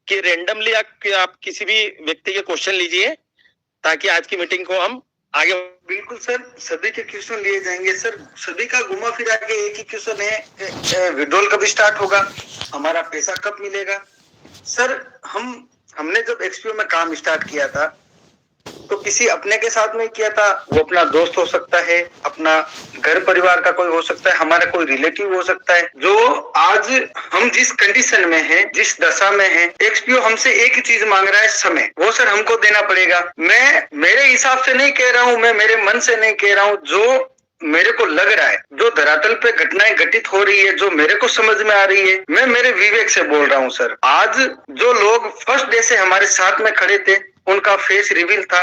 कि रेंडमली आप किसी भी व्यक्ति के क्वेश्चन लीजिए ताकि आज की मीटिंग को हम आगे। बिल्कुल सर, सभी के क्वेश्चन लिए जाएंगे सर। सभी का घुमा फिरा के एक ही क्वेश्चन है, विड्रॉल कब स्टार्ट होगा, हमारा पैसा कब मिलेगा। सर हमने जब एक्सपीओ में काम स्टार्ट किया था तो किसी अपने के साथ में किया था, वो अपना दोस्त हो सकता है, अपना घर परिवार का कोई हो सकता है, हमारा कोई रिलेटिव हो सकता है। जो आज हम जिस कंडीशन में हैं, जिस दशा में हैं, एक्सपीओ हमसे एक ही चीज मांग रहा है, समय। वो सर हमको देना पड़ेगा। मैं मेरे हिसाब से नहीं कह रहा हूँ, मैं मेरे मन से नहीं कह रहा हूँ, जो मेरे को लग रहा है, जो धरातल पे घटनाएं घटित हो रही है, जो मेरे को समझ में आ रही है, मैं मेरे विवेक से बोल रहा हूँ सर। आज जो लोग फर्स्ट डे से हमारे साथ में खड़े थे उनका फेस रिवील था।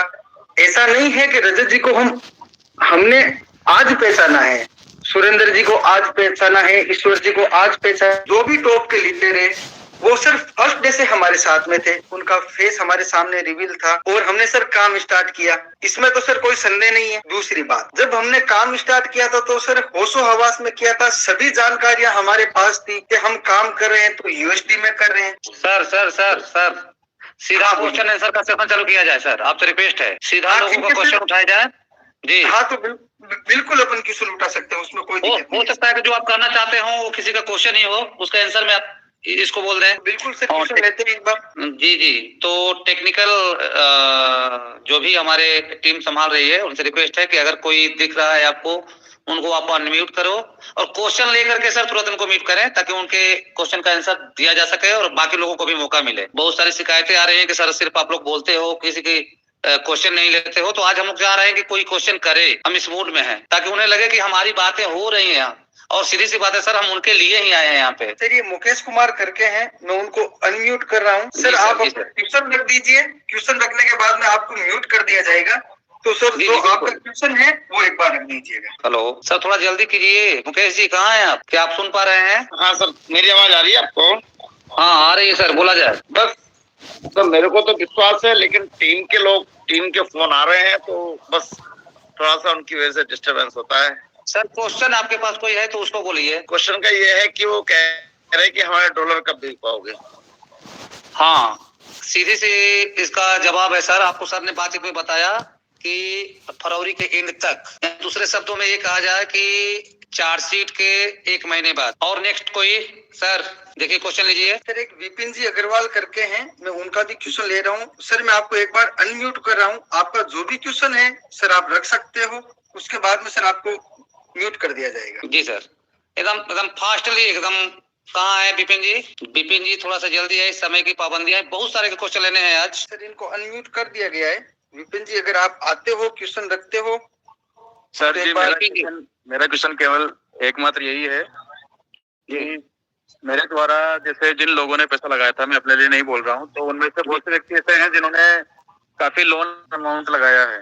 ऐसा नहीं है कि रजत जी को हमने आज पहचाना है, सुरेंद्र जी को आज पहचाना है, ईश्वर जी को आज पहचाना। जो भी टॉप के लीडर है वो सर फर्स्ट डे से हमारे साथ में थे, उनका फेस हमारे सामने रिवील था और हमने सर काम स्टार्ट किया। इसमें तो सर कोई संदेह नहीं है। दूसरी बात, जब हमने काम स्टार्ट किया था तो सर होशो हवास में किया था, सभी जानकारियां हमारे पास थी कि हम काम कर रहे हैं तो यूएसडी में कर रहे हैं। सर सर सर सर सीधा क्वेश्चन आंसर का सेशन चालू किया जाए सर, आपसे रिक्वेस्ट है, सीधा लोगों का क्वेश्चन उठाया जाए जी। हाँ तो बिल्कुल अपन क्वेश्चन उठा सकते हैं, उसमें कोई दिक्कत नहीं। हो सकता है कि जो आप करना चाहते हो वो किसी का क्वेश्चन ही हो, उसका आंसर में आप इसको बोल दें। बिल्कुल सर, क्वेश्चन लेते हैं एक बार। जी जी, तो टेक्निकल जो भी हमारे टीम संभाल रही है उनसे रिक्वेस्ट है कि अगर कोई दिख रहा है आपको, उनको आप अनम्यूट करो और क्वेश्चन लेकर के सर तुरंत उनको म्यूट करें ताकि उनके क्वेश्चन का आंसर दिया जा सके और बाकी लोगों को भी मौका मिले। बहुत सारी शिकायतें आ रही हैं कि सर सिर्फ आप लोग बोलते हो, किसी की क्वेश्चन नहीं लेते हो। तो आज हम लोग चाह रहे हैं कि कोई क्वेश्चन करे, हम इस मूड में हैं ताकि उन्हें लगे कि हमारी बातें हो रही हैं यहाँ। और सीधी सी बात है सर, हम उनके लिए ही आए हैं यहाँ पे। सर ये मुकेश कुमार करके हैं, मैं उनको अनम्यूट कर रहा हूँ। सर आप क्वेश्चन रख दीजिए, क्वेश्चन रखने के बाद में आपको म्यूट कर दिया जाएगा। तो सर जो आपका क्वेश्चन है वो एक बार रख दीजिएगा। हेलो सर, थोड़ा जल्दी कीजिए। मुकेश जी कहाँ हैं आप, क्या आप सुन पा रहे हैं? हाँ सर, मेरी आवाज आ रही है आपको? हाँ आ रही है सर, बोला जाए। बस सर मेरे को तो विश्वास है, लेकिन टीम के फोन आ रहे हैं तो बस थोड़ा सा उनकी वजह से डिस्टरबेंस होता है। सर क्वेश्चन आपके पास कोई है तो उसको बोलिए। क्वेश्चन का ये है कि वो कह रहे कि हमारे डॉलर कब बिक पाओगे। हाँ सीधी सी इसका जवाब है सर, आपको सर ने बातचीत में बताया कि फरवरी के एंड तक, दूसरे शब्दों में ये कहा जाए कि चार्जशीट के 1 महीने बाद। और नेक्स्ट कोई सर देखिए क्वेश्चन लीजिए। सर एक विपिन जी अग्रवाल करके हैं, मैं उनका भी क्वेश्चन ले रहा हूँ। सर मैं आपको एक बार अनम्यूट कर रहा हूँ, आपका जो भी क्वेश्चन है सर आप रख सकते हो, उसके बाद में सर आपको म्यूट कर दिया जाएगा। जी सर, एकदम फास्टली एकदम। कहाँ है विपिन जी? विपिन जी थोड़ा सा जल्दी है, इस समय की पाबंदियां है, बहुत सारे क्वेश्चन लेने हैं आज। सर इनको अनम्यूट कर दिया गया है। विपिन जी अगर आप आते हो, क्वेश्चन रखते हो। सर जी मेरा क्वेश्चन केवल एकमात्र यही है कि मेरे द्वारा जैसे जिन लोगों ने पैसा लगाया था, मैं अपने लिए नहीं बोल रहा हूँ, तो उनमें से बहुत से व्यक्ति ऐसे हैं जिन्होंने काफी लोन अमाउंट लगाया है।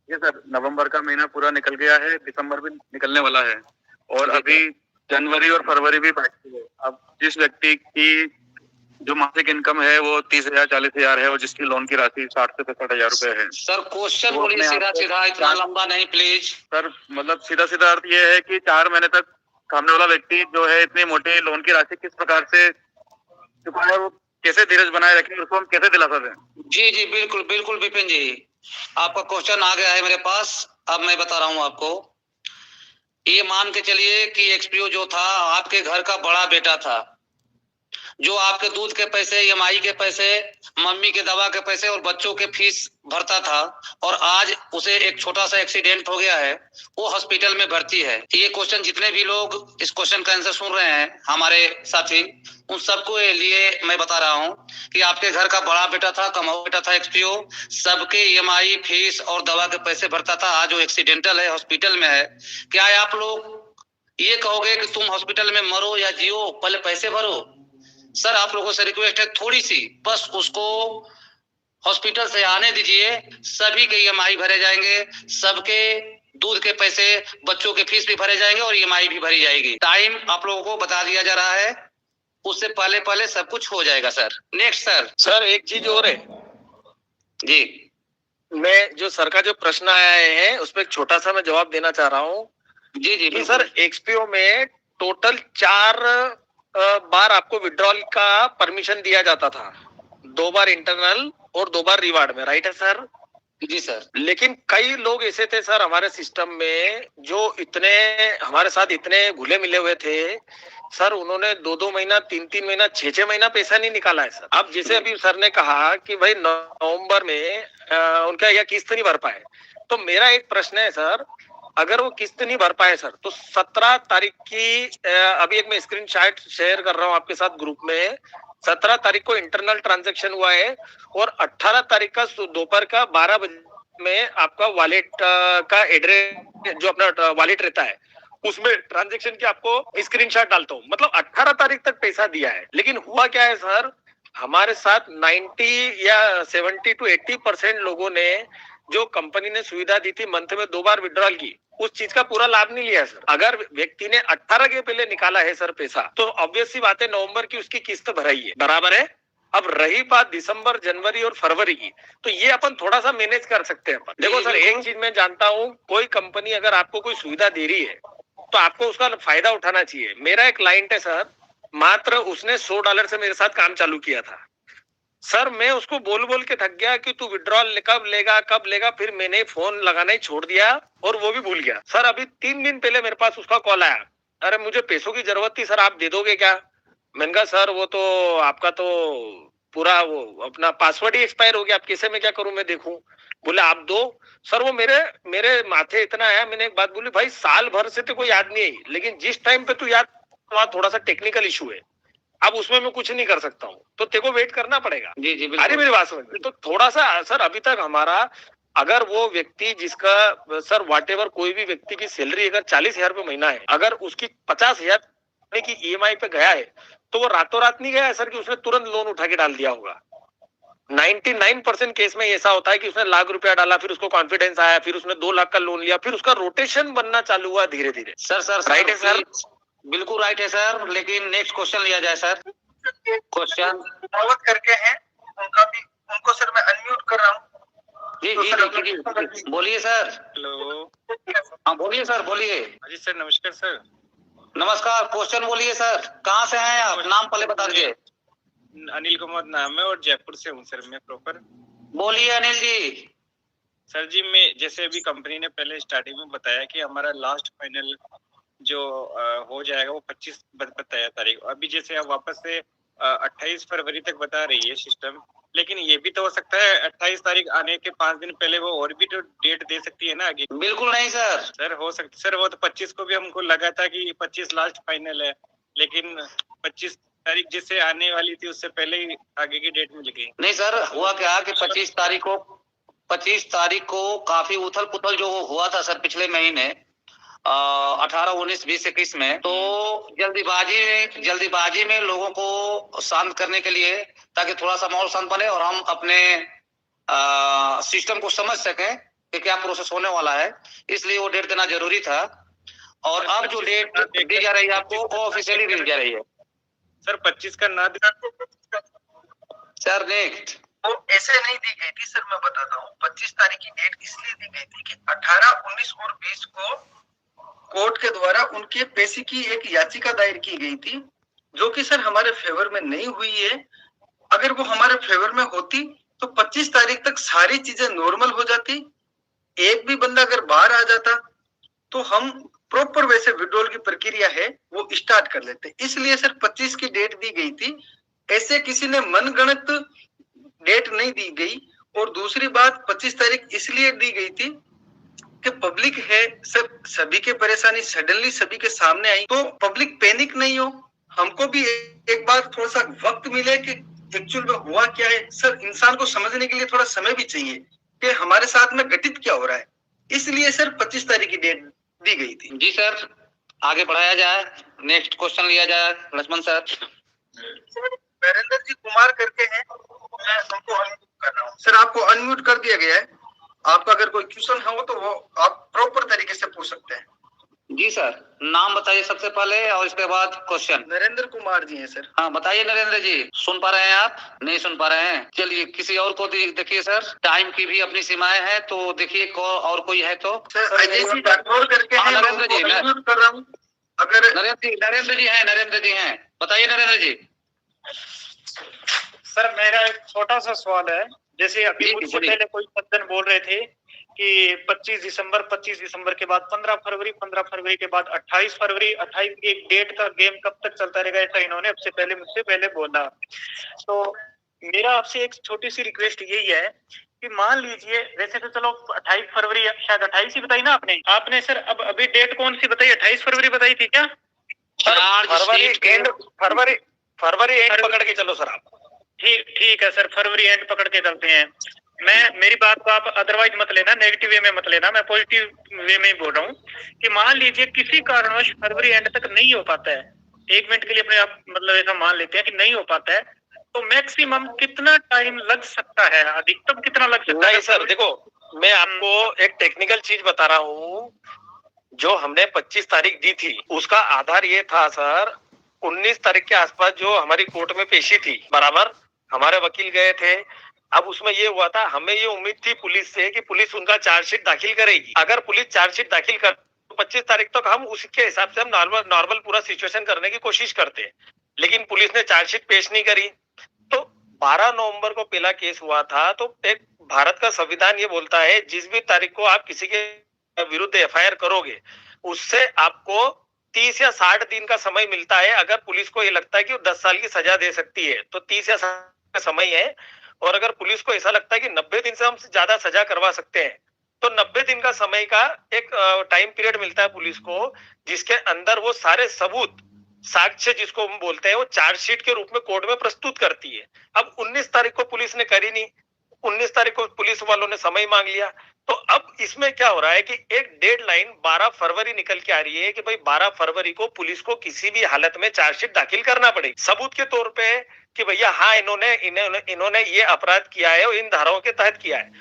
ये सर नवंबर का महीना पूरा निकल गया है, दिसंबर भी निकलने वाला है और अभी जनवरी और फरवरी भी बाकी है। अब जिस व्यक्ति की जो मासिक इनकम है वो 30,000 40,000 है और जिसकी लोन की राशि 60 से 65,000 रुपए है। सर क्वेश्चन बोलिए सीधा सीधा, इतना लंबा नहीं प्लीज। सर मतलब सीधा सीधा अर्थ ये है कि 4 महीने तक सामने वाला व्यक्ति जो है इतनी मोटी लोन की राशि किस प्रकार से चुकाए, वो कैसे धीरज बनाए रखें, उसको हम कैसे दिलासा दें? जी जी बिल्कुल बिल्कुल विपिन जी, आपका क्वेश्चन आ गया है मेरे पास। अब मैं बता रहा हूँ आपको। ये मान के चलिए कि एक्सपीओ जो था आपके घर का बड़ा बेटा था, जो आपके दूध के पैसे, ईएमआई के पैसे, मम्मी के दवा के पैसे और बच्चों के फीस भरता था, और आज उसे एक छोटा सा एक्सीडेंट हो गया है, वो हॉस्पिटल में भर्ती है। ये क्वेश्चन जितने भी लोग इस क्वेश्चन का आंसर सुन रहे हैं हमारे साथी, उन सबको लिए मैं बता रहा हूं कि आपके घर का बड़ा बेटा था, कमाऊ बेटा था एक्सपीओ, सबके ईएमआई, फीस और दवा के पैसे भरता था। आज वो एक्सीडेंटल है, हॉस्पिटल में है। क्या आप लोग ये कहोगे कि तुम हॉस्पिटल में मरो या जियो, पहले पैसे भरो? सर आप लोगों से रिक्वेस्ट है थोड़ी सी, बस उसको हॉस्पिटल से आने दीजिए, सभी के ईएमआई भरे जाएंगे, सबके दूध के पैसे, बच्चों के फीस भी भरे जाएंगे और ईएमआई भी भरी जाएगी। टाइम आप लोगों को बता दिया जा रहा है, उससे पहले पहले सब कुछ हो जाएगा सर। Next sir. सर एक चीज और है जी, मैं जो सर का जो प्रश्न आए हैं उस पर एक छोटा सा मैं जवाब देना चाह रहा हूँ। जी जी सर एक्सपीओ में टोटल 4 बार आपको विड्रॉल का परमिशन दिया जाता था, 2 बार इंटरनल और 2 बार रिवार्ड में, राइट है सर? जी सर। लेकिन कई लोग ऐसे थे सर हमारे सिस्टम में जो इतने हमारे साथ इतने घुले मिले हुए थे सर, उन्होंने 2-2 महीना, 3-3 महीना, 6-6 महीना पैसा नहीं निकाला है सर। अब जैसे अभी सर ने कहा कि भाई नवंबर में उनका यह किस्त नहीं भर पाए, तो मेरा एक प्रश्न है सर, अगर वो किस्त नहीं भर पाए सर, तो 17 तारीख की अभी एक मैं स्क्रीनशॉट शेयर कर रहा हूँ आपके साथ ग्रुप में, 17 तारीख को इंटरनल ट्रांजैक्शन हुआ है और 18 तारीख का दोपहर का 12 बजे में आपका वॉलेट का एड्रेस जो अपना वॉलेट रहता है उसमें ट्रांजैक्शन की आपको स्क्रीनशॉट डालता हूँ, मतलब 18 तारीख तक पैसा दिया है। लेकिन हुआ क्या है सर, हमारे साथ 90 या 70 to 80% लोगों ने जो कंपनी ने सुविधा दी थी मंथ में 2 बार विड्रॉल की, उस चीज का पूरा लाभ नहीं लिया सर। अगर व्यक्ति ने 18 के पहले निकाला है सर पैसा, तो ऑब्वियस सी बात है नवंबर की उसकी किस्त भराई है, बराबर है। अब रही बात दिसंबर, जनवरी और फरवरी की, तो ये अपन थोड़ा सा मैनेज कर सकते हैं अपन। देखो सर, एक चीज मैं जानता हूँ, कोई कंपनी अगर आपको कोई सुविधा दे रही है तो आपको उसका फायदा उठाना चाहिए। मेरा एक क्लाइंट है सर, मात्र उसने $100 से मेरे साथ काम चालू किया था सर। मैं उसको बोल बोल के थक गया कि तू विड्रॉल कब लेगा, फिर मैंने फोन लगाना ही छोड़ दिया और वो भी भूल गया सर। अभी 3 दिन पहले मेरे पास उसका कॉल आया, अरे मुझे पैसों की जरूरत थी सर, आप दे दोगे क्या? मैंने कहा सर वो तो आपका तो पूरा वो अपना पासवर्ड ही एक्सपायर हो गया, अब कैसे मैं क्या करूं, मैं देखूं। बोले आप दो सर। वो मेरे माथे इतना आया, मैंने एक बात बोली, भाई साल भर से तो कोई याद नहीं आई, लेकिन जिस टाइम पे तू याद, वहां थोड़ा सा टेक्निकल इशू है, अब उसमें मैं कुछ नहीं कर सकता हूँ, तो तेरे को वेट करना पड़ेगा। जी जी अरे मेरी बात समझ में, तो थोड़ा सा सर अभी तक हमारा, अगर वो व्यक्ति जिसका सर वाटेवर कोई भी व्यक्ति की सैलरी अगर 40,000 रुपए महीना है, अगर उसकी 50,000 की ईएमआई पे गया है, तो वो रातों रात नहीं गया है सर कि उसने तुरंत लोन उठा के डाल दिया होगा। 99% केस में ऐसा होता है कि उसने ₹1,00,000 डाला, फिर उसको कॉन्फिडेंस आया, फिर उसने 2 लाख का लोन लिया, फिर उसका रोटेशन बनना चालू हुआ धीरे धीरे। सर राइट है सर? बिल्कुल राइट है सर, लेकिन नेक्स्ट क्वेश्चन लिया जाए सर। क्वेश्चन दावत करके हैं उनको सर मैं अनम्यूट कर रहा हूँ। जी जी बोलिए सर। हेलो, हाँ बोलिए सर, बोलिए। जी सर, नमस्कार सर। नमस्कार, क्वेश्चन बोलिए सर। कहाँ से हैं आप, नाम पहले बता दीजिए। अनिल कुमार नाम है और जयपुर से हूँ सर मैं प्रॉपर। बोलिए अनिल जी। सर जी, मैं जैसे अभी कंपनी ने पहले स्टार्टिंग में बताया कि हमारा लास्ट फाइनल जो हो जाएगा वो 25 बताया तारीख, अभी जैसे अब वापस से 28 फरवरी तक बता रही है सिस्टम, लेकिन ये भी तो हो सकता है 28 तारीख आने के 5 दिन पहले वो और भी तो डेट दे सकती है ना आगे। बिल्कुल नहीं सर। सर हो सकता सर, वो तो 25 को भी हमको लगा था कि 25 लास्ट फाइनल है, लेकिन 25 तारीख जिससे आने वाली थी उससे पहले ही आगे की डेट मिल गई। नहीं सर, हुआ क्या कि 25 तारीख को काफी उथल पुथल जो हुआ था सर पिछले महीने 18, 19, 20, 21 में, तो जल्दीबाजी में लोगों को शांत करने के लिए, ताकि थोड़ा सा माहौल शांत बने और हम अपने सिस्टम को समझ सकें कि क्या प्रोसेस होने वाला है, इसलिए वो डेट देना जरूरी था। और अब जो डेट दी जा रही है आपको, वो ऑफिशियली दी जा रही है सर। 25 का ना सर। नेक्स्ट वो ऐसे नहीं दी गई थी सर, मैं बताता हूँ। 25 तारीख की डेट इसलिए दी गई थी कि 18, 19 और 20 को कोर्ट के द्वारा उनके पैसे की एक याचिका दायर की गई थी, जो कि सर हमारे फेवर में नहीं हुई है। अगर वो हमारे फेवर में होती तो 25 तारीख तक सारी चीजें नॉर्मल हो जाती, एक भी बंदा अगर बाहर आ जाता तो हम प्रॉपर वैसे विड्रॉल की प्रक्रिया है वो स्टार्ट कर लेते। इसलिए सर 25 की डेट दी गई थी, ऐसे किसी ने मनगढ़ंत डेट नहीं दी गई। और दूसरी बात, 25 तारीख इसलिए दी गई थी कि पब्लिक है सर, सभी के परेशानी सडनली सभी के सामने आई, तो पब्लिक पैनिक नहीं हो, हमको भी एक बार थोड़ा सा वक्त मिले कि एक्चुअल में हुआ क्या है। सर इंसान को समझने के लिए थोड़ा समय भी चाहिए कि हमारे साथ में घटित क्या हो रहा है, इसलिए सर 25 तारीख की डेट दी गई थी। जी सर, आगे बढ़ाया जाए, नेक्स्ट क्वेश्चन लिया जाए। लक्ष्मण सर। नरेंद्र जी कुमार करके हैं, मैं उनको अनम्यूट कर रहा हूँ। सर आपको अनम्यूट कर दिया गया है, आपका अगर कोई क्वेश्चन हो तो वो आप प्रॉपर तरीके से पूछ सकते हैं। जी सर, नाम बताइए सबसे पहले और इसके बाद क्वेश्चन। नरेंद्र कुमार जी हैं सर। हाँ बताइए नरेंद्र जी, सुन पा रहे हैं आप? नहीं सुन पा रहे हैं, चलिए किसी और को देखिए सर, टाइम की भी अपनी सीमाएं हैं, तो देखिए और कोई है तो। सर अजय जी राठौर करके हैं, नरेंद्र जी अनम्यूट कर रहा हूँ। अगर नरेंद्र जी हैं। बताइए नरेंद्र जी। सर मेरा एक छोटा सा सवाल है, जैसे अभी जी, मुझसे बोलिए। पहले कोई सज्जन बोल रहे थे कि 25 दिसंबर के बाद 15 फरवरी के बाद 28 फरवरी, 28 की एक डेट का गेम कब तक चलता रहेगा, ऐसा इन्होंने मुझसे पहले बोला। तो मेरा आपसे एक छोटी सी रिक्वेस्ट यही है कि मान लीजिए, वैसे तो चलो 28 फरवरी, शायद 28 ही बताई ना आपने सर, अब अभी डेट कौन सी बताई, 28 फरवरी बताई थी क्या? फरवरी एंड पकड़ के चलो सर आप। ठीक है सर, फरवरी एंड पकड़ के चलते हैं। मेरी बात को आप अदरवाइज मत लेना, नेगेटिव वे में मत लेना, मैं पॉजिटिव वे में ही बोल रहा हूँ कि मान लीजिए किसी कारणवश फरवरी एंड तक नहीं हो पाता है, एक मिनट के लिए अपने आप मतलब ऐसा मान लेते हैं कि नहीं हो पाता है, तो मैक्सिमम कितना टाइम लग सकता है, अधिकतम कितना लग सकता है? नहीं सर देखो, मैं आपको एक टेक्निकल चीज बता रहा हूँ। जो हमने 25 तारीख दी थी उसका आधार ये था सर, 19 तारीख के आसपास जो हमारी कोर्ट में पेशी थी, बराबर हमारे वकील गए थे। अब उसमें ये हुआ था, हमें ये उम्मीद थी पुलिस से कि पुलिस उनका चार्जशीट दाखिल करेगी। अगर पुलिस चार्जशीट दाखिल कर तो 25 तारीख तक हम उसके हिसाब से हम नॉर्मल पूरा सिचुएशन करने की कोशिश करते, लेकिन पुलिस ने चार्जशीट पेश नहीं करी। तो 12 नवंबर को पहला केस हुआ था। तो एक भारत का संविधान ये बोलता है, जिस भी तारीख को आप किसी के विरुद्ध एफआईआर करोगे उससे आपको 30 या 60 दिन का समय मिलता है। अगर पुलिस को ये लगता है कि वो 10 साल की सजा दे सकती है तो 30 या 60 का समय है, और अगर पुलिस को ऐसा लगता है कि 90 दिन से हम ज्यादा सजा करवा सकते हैं तो 90 दिन का समय का एक टाइम पीरियड मिलता है पुलिस को, जिसके अंदर वो सारे सबूत, साक्ष्य जिसको हम बोलते हैं, वो चार्जशीट के रूप में कोर्ट में प्रस्तुत करती है। अब 19 तारीख को पुलिस ने करी नहीं, 19 तारीख को पुलिस वालों ने समय मांग लिया। तो अब इसमें क्या हो रहा है कि एक डेडलाइन 12 फरवरी निकल के आ रही है कि भाई 12 फरवरी को पुलिस को किसी भी हालत में चार्जशीट दाखिल करना पड़ेगी सबूत के तौर पे कि भैया हाँ इन्होंने ये अपराध किया है और इन धाराओं के तहत किया है।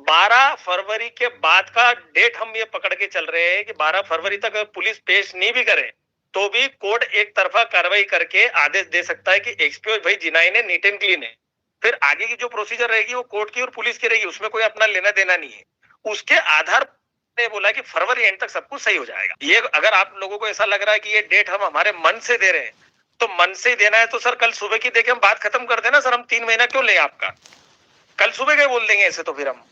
12 फरवरी के बाद का डेट हम ये पकड़ के चल रहे हैं कि 12 फरवरी तक अगर पुलिस पेश नहीं भी करे तो भी कोर्ट एक तरफा कार्रवाई करके आदेश दे सकता है कि एक्सपीओ भाई जिनाई ने नीट एंड क्लीन है। फिर आगे की जो प्रोसीजर रहेगी वो कोर्ट की और पुलिस की रहेगी, उसमें कोई अपना लेना देना नहीं है। उसके आधार ने बोला कि फरवरी एंड तक सब कुछ सही हो जाएगा। ये अगर आप लोगों को ऐसा लग रहा है कि ये डेट हम हमारे मन से दे रहे हैं तो मन से ही देना है तो सर कल सुबह की देके हम बात खत्म कर देना सर, हम 3 महीना क्यों ले आपका, कल सुबह के बोल देंगे ऐसे। तो फिर हम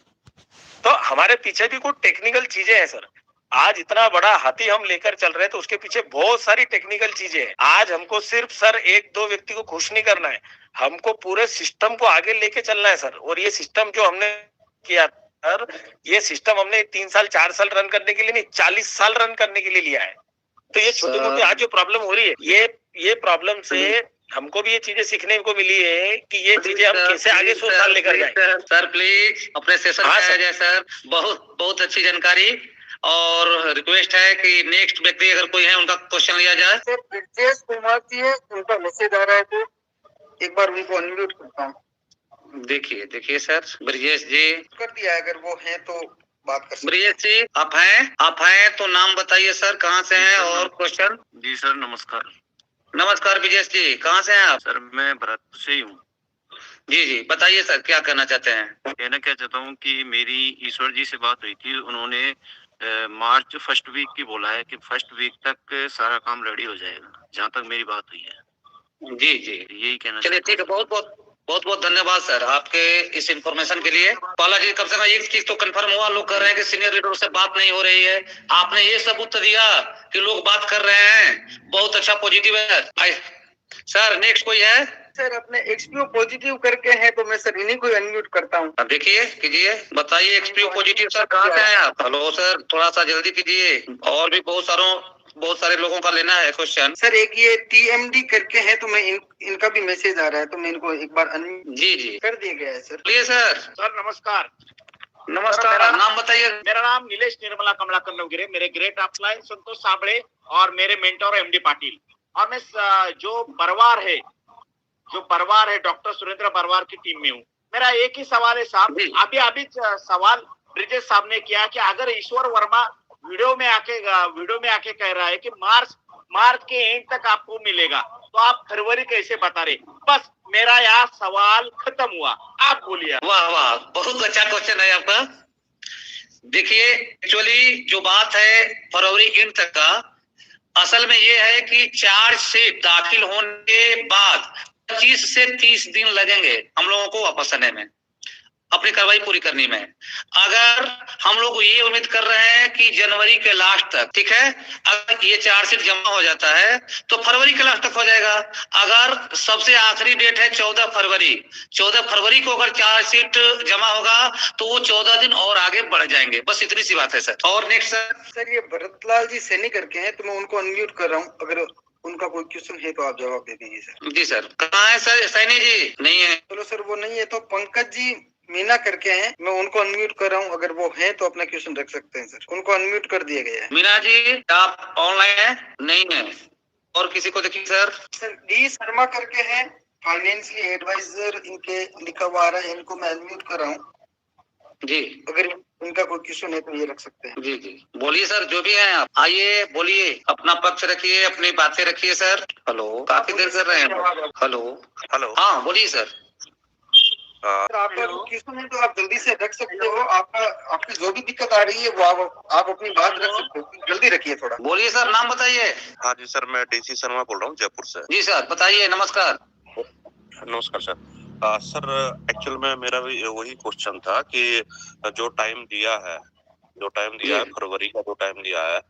तो हमारे पीछे भी कुछ टेक्निकल चीजें हैं सर। आज इतना बड़ा हाथी हम लेकर चल रहे हैं तो उसके पीछे बहुत सारी टेक्निकल चीजें हैं। आज हमको सिर्फ सर 1-2 व्यक्ति को खुश नहीं करना है, हमको पूरे सिस्टम को आगे लेके चलना है सर। और ये सिस्टम जो हमने किया सर, ये सिस्टम हमने 3 साल 4 साल रन करने के लिए नहीं, 40 साल रन करने के लिए लिया है। तो ये छोटी मोटी आज जो प्रॉब्लम हो रही है, ये प्रॉब्लम से हमको भी ये चीजें सीखने को मिली है कि ये चीजें हम कैसे आगे 100 साल लेकर जाए। सर प्लीज अपने सेशन में आ जाए सर, बहुत अच्छी जानकारी। और रिक्वेस्ट है कि नेक्स्ट व्यक्ति अगर कोई है उनका क्वेश्चन लिया जाए। सर ब्रिजेश कुमार जी है, उनका मैसेज आ रहा है तो एक बार उनको अनम्यूट करता हूँ। देखिए सर, ब्रिजेश जी कर दिया, अगर वो है तो बात कर सकते। ब्रिजेश जी आप हैं तो नाम बताइए सर, कहाँ से हैं और क्वेश्चन। जी सर नमस्कार। नमस्कार ब्रिजेश जी, कहाँ से हैं आप? सर मैं भरतपुर से ही हूँ। जी बताइए सर, क्या कहना चाहते हैं? कहना क्या चाहता हूँ कि मेरी ईश्वर जी से बात हुई थी, उन्होंने मार्च फर्स्ट वीक की बोला है कि फर्स्ट वीक तक सारा काम रेडी हो जाएगा, जहाँ तक मेरी बात हुई है। जी यही कहना। चलिए ठीक है, बहुत धन्यवाद सर आपके इस इंफॉर्मेशन के लिए। पाला जी कम से कम एक चीज तो कंफर्म हुआ, लोग कर रहे हैं कि सीनियर लीडर से बात नहीं हो रही है, आपने ये सबूत दिया कि लोग बात कर रहे हैं, बहुत अच्छा पॉजिटिव है। सर नेक्स्ट कोई है? सर अपने एक्सपीओ पॉजिटिव करके हैं तो मैं सर इन्हीं को अनम्यूट करता हूँ। अब देखिए कीजिए, बताइए एक्सपीओ पॉजिटिव सर कहाँ से हैं आप? हेलो सर थोड़ा सा जल्दी कीजिए, और भी बहुत सारे लोगों का लेना है क्वेश्चन। सर एक ये टीएमडी करके है तो मैं इनका भी मैसेज आ रहा है तो मैं इनको एक बार अनम्यूट जी कर दिया गया है सर। Please sir. सर नमस्कार। नमस्कार, नाम बताइए। मेरा नाम नीलेश निर्मला कमलाकर नवगिरे, मेरे ग्रेट अपलाइन संतोष साबड़े और मेरे मेंटोर एमडी पाटिल, और मैं जो परवार है डॉक्टर सुरेंद्र परवार की टीम में हूँ। मेरा एक ही सवाल है साहब, अभी सवाल ब्रिजेश साहब ने किया कि अगर ईश्वर वर्मा वीडियो में आके कह रहा है कि मार्च के एंड तक आपको मिलेगा तो आप फरवरी कैसे बता रहे? बस मेरा यहाँ सवाल खत्म हुआ, आप बोलिए। वाह बहुत अच्छा क्वेश्चन है आपका। देखिए एक्चुअली जो बात है फरवरी एंड तक का, असल में ये है कि चार्जशीट दाखिल होने के बाद 25 से 30 दिन लगेंगे हम लोगों को वापस आने में, अपनी कार्रवाई पूरी करने में। अगर हम लोग ये उम्मीद कर रहे हैं कि जनवरी के लास्ट तक, ठीक है, अगर ये चार्जशीट जमा हो जाता है तो फरवरी के लास्ट तक हो जाएगा। अगर सबसे आखिरी डेट है 14 फरवरी, 14 फरवरी को अगर चार्जशीट जमा होगा तो वो 14 दिन और आगे बढ़ जाएंगे। बस इतनी सी बात है सर। और नेक्स्ट सर ये भरतलाल जी सैनी करके हैं, तो मैं उनको अनम्यूट कर रहा हूँ, अगर उनका कोई क्वेश्चन है तो आप जवाब दे दीजिए सर। जी सर, कहाँ है सर सैनी जी? नहीं है। चलो सर वो नहीं है तो पंकज जी मीना करके हैं, मैं उनको अनम्यूट कर रहा हूँ, अगर वो हैं तो अपना क्वेश्चन रख सकते हैं सर। उनको अनम्यूट कर दिया गया है। मीना जी आप ऑनलाइन है? नहीं है। और किसी को देखिए सर। सर डी शर्मा करके हैं, फाइनेंशियल एडवाइजर इनके लिखा हुआ आ रहा है, इनको मैं अनम्यूट कर रहा हूँ जी। अगर इनका कोई क्वेश्चन है तो ये रख सकते हैं। जी जी बोलिए सर, जो भी हैं आप आइए, बोलिए, अपना पक्ष रखिए, अपनी बातें रखिए सर। हेलो, काफी देर कर रहे हैं। Hello hello. हाँ बोलिए सर। सर आपका क्वेश्चन है तो आप जल्दी से रख सकते हो, आपकी जो भी दिक्कत आ रही है वो आप अपनी बात रख सकते हो, जल्दी रखिए थोड़ा। बोलिए सर, नाम बताइए। हाँ जी सर, मैं डीसी शर्मा बोल रहा हूँ जयपुर से। जी सर बताइए, नमस्कार। नमस्कार सर। सर एक्चुअल में मेरा भी वही क्वेश्चन था कि जो टाइम दिया है, फरवरी का जो टाइम दिया है,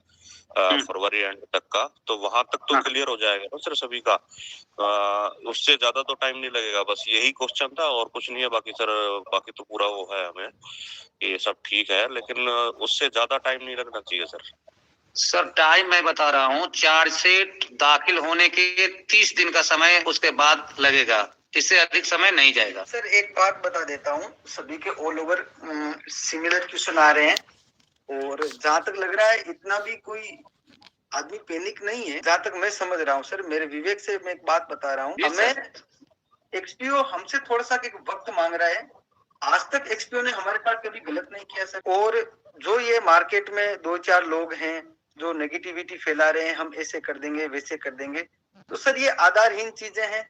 फरवरी एंड तक का, तो वहां तक तो क्लियर हो जाएगा ना सर सभी का? उससे ज्यादा तो टाइम नहीं लगेगा? बस यही क्वेश्चन था और कुछ नहीं है। बाकी सर बाकी तो पूरा वो है, हमें ये सब ठीक है, लेकिन उससे ज्यादा टाइम नहीं लगना चाहिए सर। सर टाइम मैं बता रहा हूँ, चार्जशीट दाखिल होने के 30 दिन का समय उसके बाद लगेगा, इससे अधिक समय नहीं जाएगा। सर एक बात बता देता हूँ, सभी के ऑल ओवर सिमिलर क्वेश्चन आ रहे हैं, और जहाँ तक लग रहा है इतना भी कोई आदमी पैनिक नहीं है, जहाँ तक मैं समझ रहा हूँ सर, मेरे विवेक से मैं एक बात बता रहा हूँ। हमें एक्सपीओ हमसे थोड़ा सा एक वक्त मांग रहा है। आज तक एक्सपीओ ने हमारे साथ कभी गलत नहीं किया सर, और जो ये मार्केट में 2-4 लोग हैं जो नेगेटिविटी फैला रहे हैं, हम ऐसे कर देंगे वैसे कर देंगे, तो सर ये आधारहीन चीजें हैं।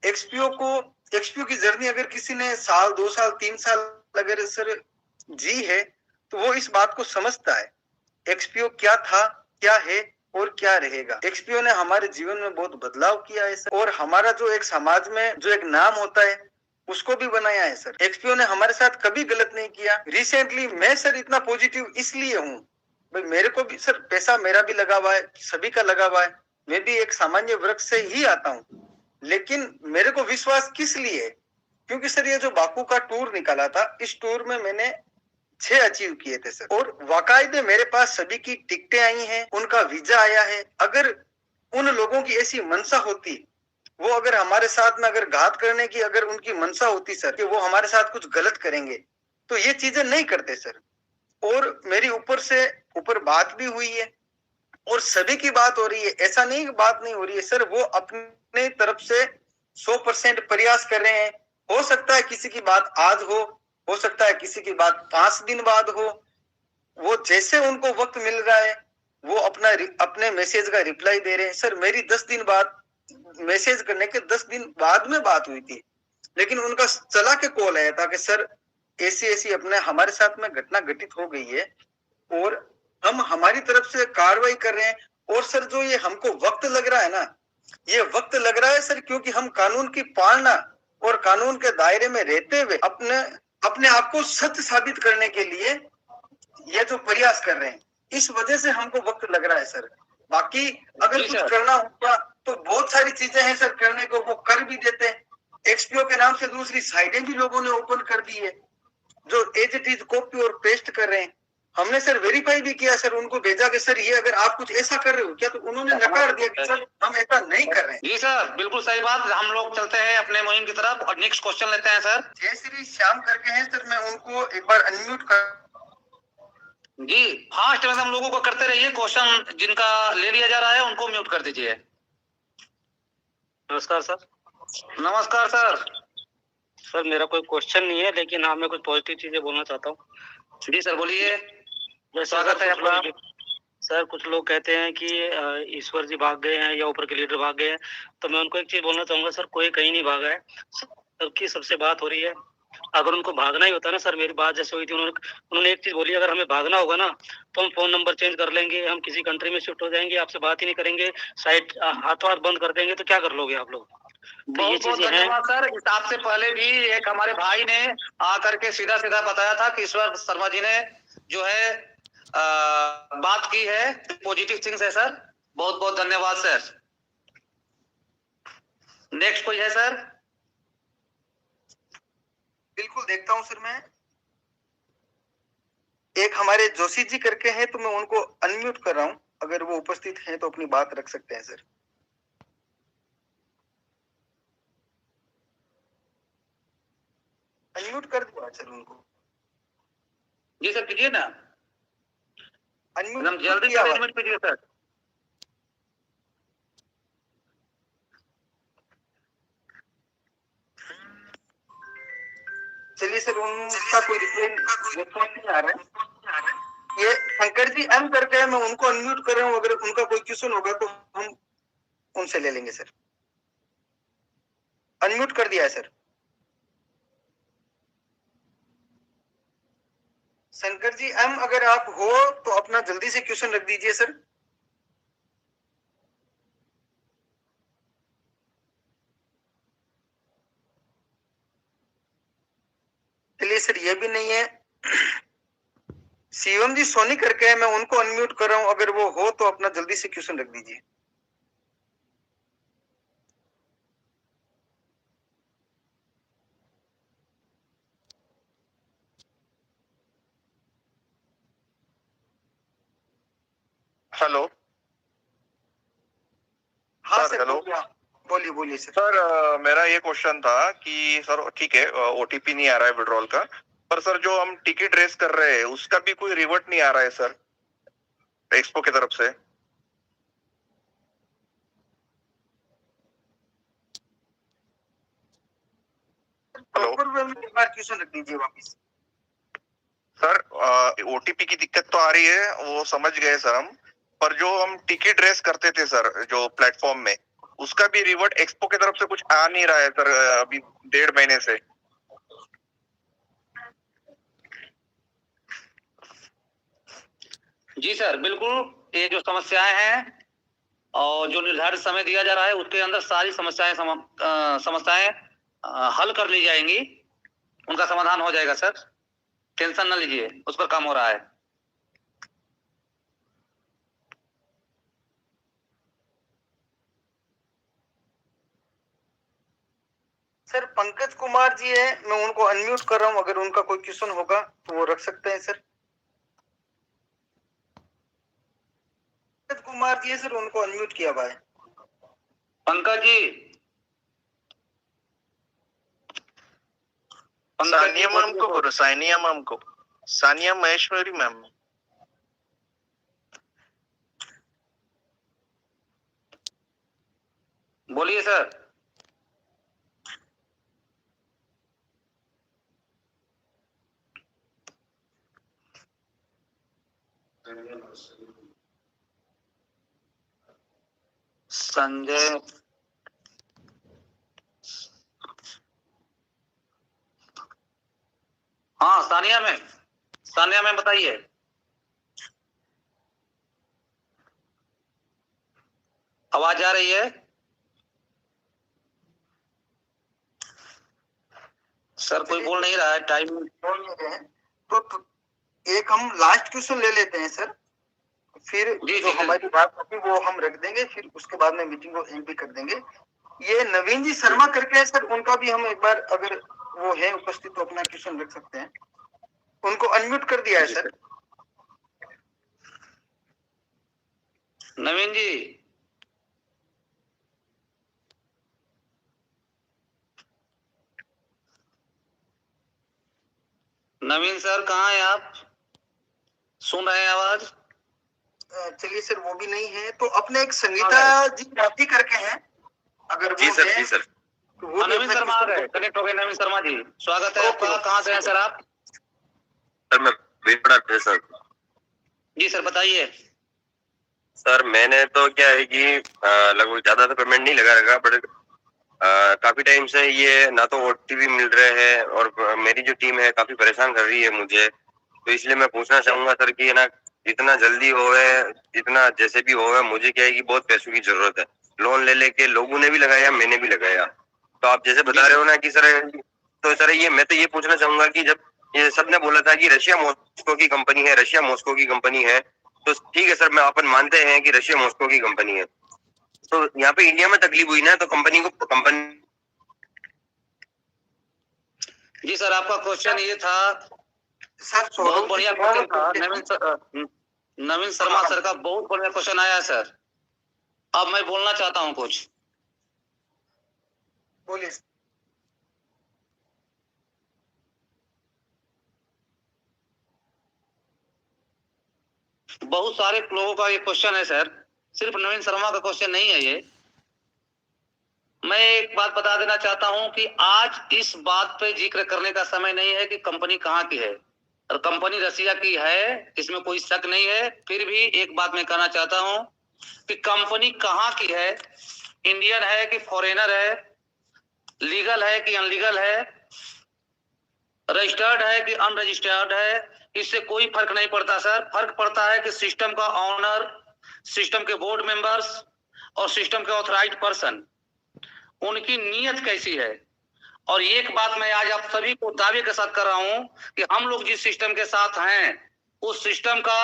एक्सपीओ की जर्नी अगर किसी ने साल 2 साल 3 साल अगर सर जी है तो वो इस बात को समझता है एक्सपीओ क्या था, क्या है और क्या रहेगा। एक्सपीओ ने हमारे जीवन में बहुत बदलाव किया है सर, और हमारा जो एक समाज में जो एक नाम होता है उसको भी बनाया है सर। एक्सपीओ ने हमारे साथ कभी गलत नहीं किया। रिसेंटली मैं सर इतना पॉजिटिव इसलिए हूँ भाई, मेरे को भी सर पैसा मेरा भी लगा हुआ है, सभी का लगा हुआ है, मैं भी एक सामान्य वर्ग से ही आता हूँ, लेकिन मेरे को विश्वास किस लिए है? क्योंकि सर ये जो बाकू का टूर निकाला था, इस टूर में मैंने 6 अचीव किए थे सर, और वाकायदे मेरे पास सभी की टिकटें आई हैं, उनका वीजा आया है। अगर उन लोगों की ऐसी मनसा होती, वो अगर हमारे साथ में अगर घात करने की अगर उनकी मनसा होती सर, कि वो हमारे साथ कुछ गलत करेंगे, तो ये चीजें नहीं करते सर। और मेरी ऊपर से ऊपर बात भी हुई है और सभी की बात हो रही है, ऐसा नहीं कि बात नहीं हो रही है सर। वो अपने तरफ से 100% प्रयास कर रहे हैं। हो सकता है किसी की बात आज हो सकता है किसी की बात 5 दिन बाद हो। वो जैसे उनको वक्त मिल रहा है वो अपने मैसेज का रिप्लाई दे रहे हैं सर। मेरी 10 दिन बाद मैसेज करने के 10 दिन बाद में बात हुई थी, लेकिन उनका चला के कॉल आया था कि सर ऐसी अपने हमारे साथ में घटना घटित हो गई है और हम हमारी तरफ से कार्रवाई कर रहे हैं। और सर जो ये हमको वक्त लग रहा है ना, ये वक्त लग रहा है सर क्योंकि हम कानून की पालना और कानून के दायरे में रहते हुए अपने आप को सत्य साबित करने के लिए ये जो प्रयास कर रहे हैं, इस वजह से हमको वक्त लग रहा है सर। बाकी अगर कुछ करना होगा तो बहुत सारी चीजें हैं सर करने को, वो कर भी देते हैं। एक्सपीओ के नाम से दूसरी साइटें भी लोगों ने ओपन कर दी है जो एज इट इज कॉपी और पेस्ट कर रहे हैं। हमने सर वेरीफाई भी किया सर, उनको भेजा कि सर ये अगर आप कुछ ऐसा कर रहे हो क्या, तो उन्होंने नकार दिया कि सर हम ऐसा नहीं कर रहे हैं। जी सर बिल्कुल सही बात। हम लोग चलते हैं अपने मुहिम की तरफ और नेक्स्ट क्वेश्चन लेते हैं सर। जय श्री श्याम करके हैं सर, मैं उनको एक बार अनम्यूट कर। जी फास्ट में हम लोगों को करते रहिए, क्वेश्चन जिनका ले लिया जा रहा है उनको म्यूट कर दीजिए। नमस्कार सर। नमस्कार सर। सर मेरा कोई क्वेश्चन नहीं है, लेकिन हाँ मैं कुछ पॉजिटिव चीजें बोलना चाहता हूँ। जी सर बोलिए, स्वागत है आपका। सर कुछ लोग कहते हैं कि ईश्वर जी भाग गए हैं या ऊपर के लीडर भाग गए हैं, तो मैं उनको एक चीज बोलना चाहूंगा सर, कोई कहीं नहीं भागा है, सबकी सबसे बात हो रही है। अगर उनको भागना ही होता ना सर, मेरी बात जैसे हुई थी, उन्होंने एक चीज बोली, अगर हमें भागना होगा ना तो हम फोन नंबर चेंज कर लेंगे, हम किसी कंट्री में शिफ्ट हो जाएंगे, आपसे बात ही नहीं करेंगे, साइट हाथों हाथ बंद कर देंगे, तो क्या कर लोगे आप लोग? तो ये बहुत बहुत चीजें हैं। धन्यवाद सर। इस आपसे पहले भी एक हमारे भाई ने आकर के सीधा सीधा बताया था कि ईश्वर शर्मा जी ने जो है बात की है, पॉजिटिव थिंग्स है सर। बहुत बहुत धन्यवाद सर। नेक्स्ट कोई है सर? बिल्कुल देखता हूं सर। मैं एक हमारे जोशी जी करके हैं, तो मैं उनको अनम्यूट कर रहा हूं, अगर वो उपस्थित हैं तो अपनी बात रख सकते हैं सर। अनम्यूट कर दिया सर उनको। जी सर कीजिए ना, अनम्यूट एकदम जल्दी से अरेंजमेंट कीजिए सर। चलिए सर, उनका कोई रिप्लाई नहीं आ रहा है। ये शंकर जी एम करके है, मैं उनको अनम्यूट कर रहा हूँ, अगर उनका कोई क्वेश्चन होगा तो हम उनसे ले लेंगे सर। अनम्यूट कर दिया है सर। शंकर जी एम, अगर आप हो तो अपना जल्दी से क्वेश्चन रख दीजिए सर। चलिए सर, ये भी नहीं है। शिवम जी सोनी करके है, मैं उनको अनम्यूट कर रहा हूं, अगर वो हो तो अपना जल्दी से क्वेश्चन रख दीजिए। हेलो। हाँ सर, सर, हेलो। बोलिए बोलिए सर। सर, मेरा ये क्वेश्चन था कि सर ठीक है, ओटीपी नहीं आ रहा है विड्रॉल का, पर सर जो हम टिकट रेस कर रहे हैं उसका भी कोई रिवर्ट नहीं आ रहा है सर एक्सपो की तरफ से। क्वेश्चन रख दीजिए वापिस। सर, ओटीपी की दिक्कत तो आ रही है, वो समझ गए सर हम, पर जो हम टिकट रेस करते थे सर जो प्लेटफॉर्म में, उसका भी रिवर्ट एक्सपो की तरफ से कुछ आ नहीं रहा है सर अभी 1.5 महीने से। जी सर बिल्कुल, ये जो समस्याएं हैं और जो निर्धारित समय दिया जा रहा है उसके अंदर सारी समस्याएं हल कर ली जाएंगी, उनका समाधान हो जाएगा सर, टेंशन न लीजिए, उस पर काम हो रहा है। सर पंकज कुमार जी है, मैं उनको अनम्यूट कर रहा हूं, अगर उनका कोई क्वेश्चन होगा तो वो रख सकते हैं सर। पंकज कुमार जी है सर, उनको अनम्यूट किया हुआ है। पंकज जी, सानिया मैम को करो, सानिया मैम को, सानिया महेश्वरी मैम। बोलिए सर। संजय, हाँ सानिया मैम बताइए। आवाज आ रही है सर? कोई बोल नहीं रहा है, टाइम बोल नहीं रहे हैं तो एक हम लास्ट क्वेश्चन ले लेते हैं सर, फिर जो हमारी बात होगी वो हम रख देंगे, फिर उसके बाद में मीटिंग को एंड भी कर देंगे। ये नवीन जी शर्मा करके है सर, उनका भी हम एक बार, अगर वो है उपस्थित तो अपना क्वेश्चन रख सकते हैं। उनको अनम्यूट कर दिया है सर। नवीन जी, नवीन सर कहाँ हैं आप? सुन रहे हैं आवाज? चलिए सर, वो भी नहीं है तो अपने एक संगीता जी राठी करके हैं, अगर जी वो सर, है जी सर। तो वो नवीन शर्मा आ गए, कनेक्ट हो गए। नवीन शर्मा जी स्वागत है आपका। कहाँ से हैं सर आप? सर मैं वेपड़ा थे सर। जी सर बताइए। सर मैंने तो क्या है कि लगभग ज्यादा तो पेमेंट नहीं लगा रखा, बट काफी टाइम से ये ना तो ओटीपी मिल रहे हैं और मेरी जो टीम है काफी परेशान कर रही है मुझे, तो इसलिए मैं पूछना चाहूंगा सर कि ना जितना जल्दी होवे, जितना जैसे भी होवे, मुझे क्या है कि बहुत पैसों की जरूरत है। लोन ले लेके लोगों ने भी लगाया, मैंने भी लगाया। तो आप जैसे बता रहे हो ना कि सर, तो सर ये मैं तो ये पूछना चाहूंगा कि जब ये सबने बोला था कि रशिया मॉस्को की कंपनी है, रशिया मॉस्को की कंपनी है, तो ठीक है सर, मैं अपन मानते हैं कि रशिया मॉस्को की कंपनी है, तो यहाँ पे इंडिया में तकलीफ हुई ना, तो कंपनी जी सर, आपका क्वेश्चन ये था सर, बहुत बढ़िया क्वेश्चन था। नवीन शर्मा सर का बहुत बढ़िया क्वेश्चन आया सर। अब मैं बोलना चाहता हूँ कुछ। बोलिए। बहुत सारे लोगों का ये क्वेश्चन है सर, सिर्फ नवीन शर्मा का क्वेश्चन नहीं है ये। मैं एक बात बता देना चाहता हूं कि आज इस बात पे जिक्र करने का समय नहीं है कि कंपनी कहाँ की है, और कंपनी रशिया की है, इसमें कोई शक नहीं है। फिर भी एक बात मैं कहना चाहता हूं कि कंपनी कहाँ की है, इंडियन है कि फॉरेनर है, लीगल है कि अनलीगल है, रजिस्टर्ड है कि अनरजिस्टर्ड है, इससे कोई फर्क नहीं पड़ता सर। फर्क पड़ता है कि सिस्टम का ऑनर, सिस्टम के बोर्ड मेंबर्स और सिस्टम के ऑथराइज्ड पर्सन, उनकी नीयत कैसी है। और एक बात मैं आज आप सभी को दावे के साथ कर रहा हूं कि हम लोग जिस सिस्टम के साथ हैं, उस सिस्टम का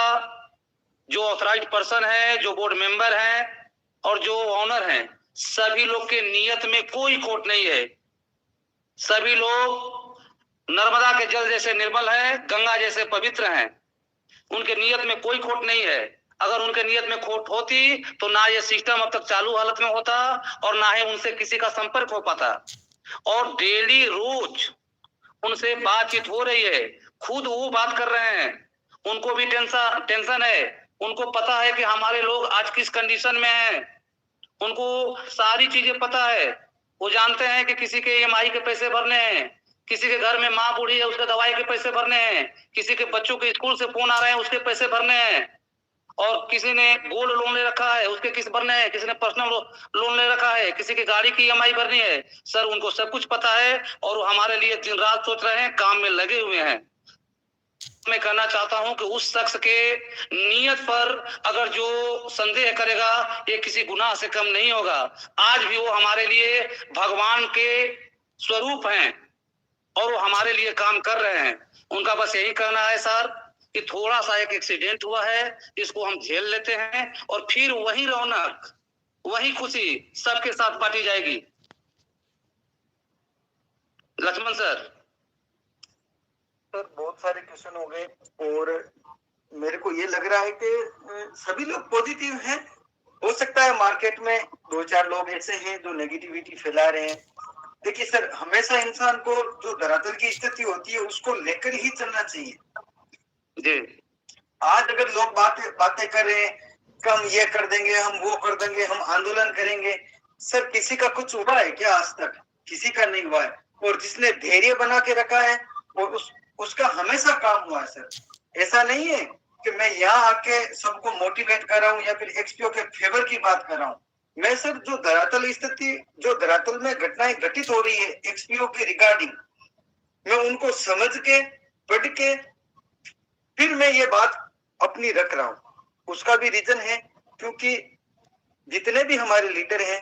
जो ऑथराइज्ड पर्सन है, जो बोर्ड मेंबर है और जो ऑनर है, सभी लोग के नीयत में कोई खोट नहीं है। सभी लोग नर्मदा के जल जैसे निर्मल है, गंगा जैसे पवित्र हैं, उनके नियत में कोई खोट नहीं है। अगर उनके नियत में खोट होती तो ना ये सिस्टम अब तक चालू हालत में होता और ना ही उनसे किसी का संपर्क हो पाता। और डेली रोज उनसे बातचीत हो रही है, खुद वो बात कर रहे हैं, उनको भी टेंशन है, उनको पता है कि हमारे लोग आज किस कंडीशन में हैं, उनको सारी चीजें पता है। वो जानते हैं कि किसी के EMI के पैसे भरने हैं, किसी के घर में माँ बूढ़ी है उसके दवाई के पैसे भरने हैं, किसी के बच्चों के स्कूल से फोन आ रहे हैं उसके पैसे भरने हैं, और किसी ने गोल्ड लोन ले रखा है उसके किस भरने हैं, किसी ने पर्सनल लोन ले रखा है, किसी की गाड़ी की EMI भरनी है। सर उनको सब कुछ पता है और वो हमारे लिए दिन रात सोच रहे हैं, काम में लगे हुए हैं। मैं कहना चाहता हूं कि उस शख्स के नियत पर अगर जो संदेह करेगा ये किसी गुनाह से कम नहीं होगा। आज भी वो हमारे लिए भगवान के स्वरूप हैं और वो हमारे लिए काम कर रहे हैं। उनका बस यही कहना है सर कि थोड़ा सा एक एक्सीडेंट हुआ है, इसको हम झेल लेते हैं और फिर वही रौनक, वही खुशी सबके साथ बांटी जाएगी। लक्ष्मण सर। सर बहुत सारे क्वेश्चन हो गए और मेरे को ये लग रहा है कि सभी लोग पॉजिटिव हैं। हो सकता है मार्केट में 2-4 लोग ऐसे हैं जो नेगेटिविटी फैला रहे हैं। देखिए सर, हमेशा इंसान को जो धरातल की स्थिति होती है उसको लेकर ही चलना चाहिए जी। आज अगर लोग बातें कर रहे हैं कि हम ये कर देंगे, हम वो कर देंगे, हम आंदोलन करेंगे, सर किसी का कुछ हुआ है क्या? आज तक किसी का नहीं हुआ है। और जिसने धैर्य बना के रखा है और उसका हमेशा काम हुआ है सर। ऐसा नहीं है कि मैं यहाँ आके सबको मोटिवेट कर रहा हूँ या फिर XPO के फेवर की बात कर रहा हूँ। मैं सर जो धरातल स्थिति, जो धरातल में घटनाएं घटित हो रही है XPO के रिगार्डिंग, मैं उनको समझ के पढ़ के फिर मैं ये बात अपनी रख रहा हूँ। उसका भी रीजन है क्योंकि जितने भी हमारे लीडर हैं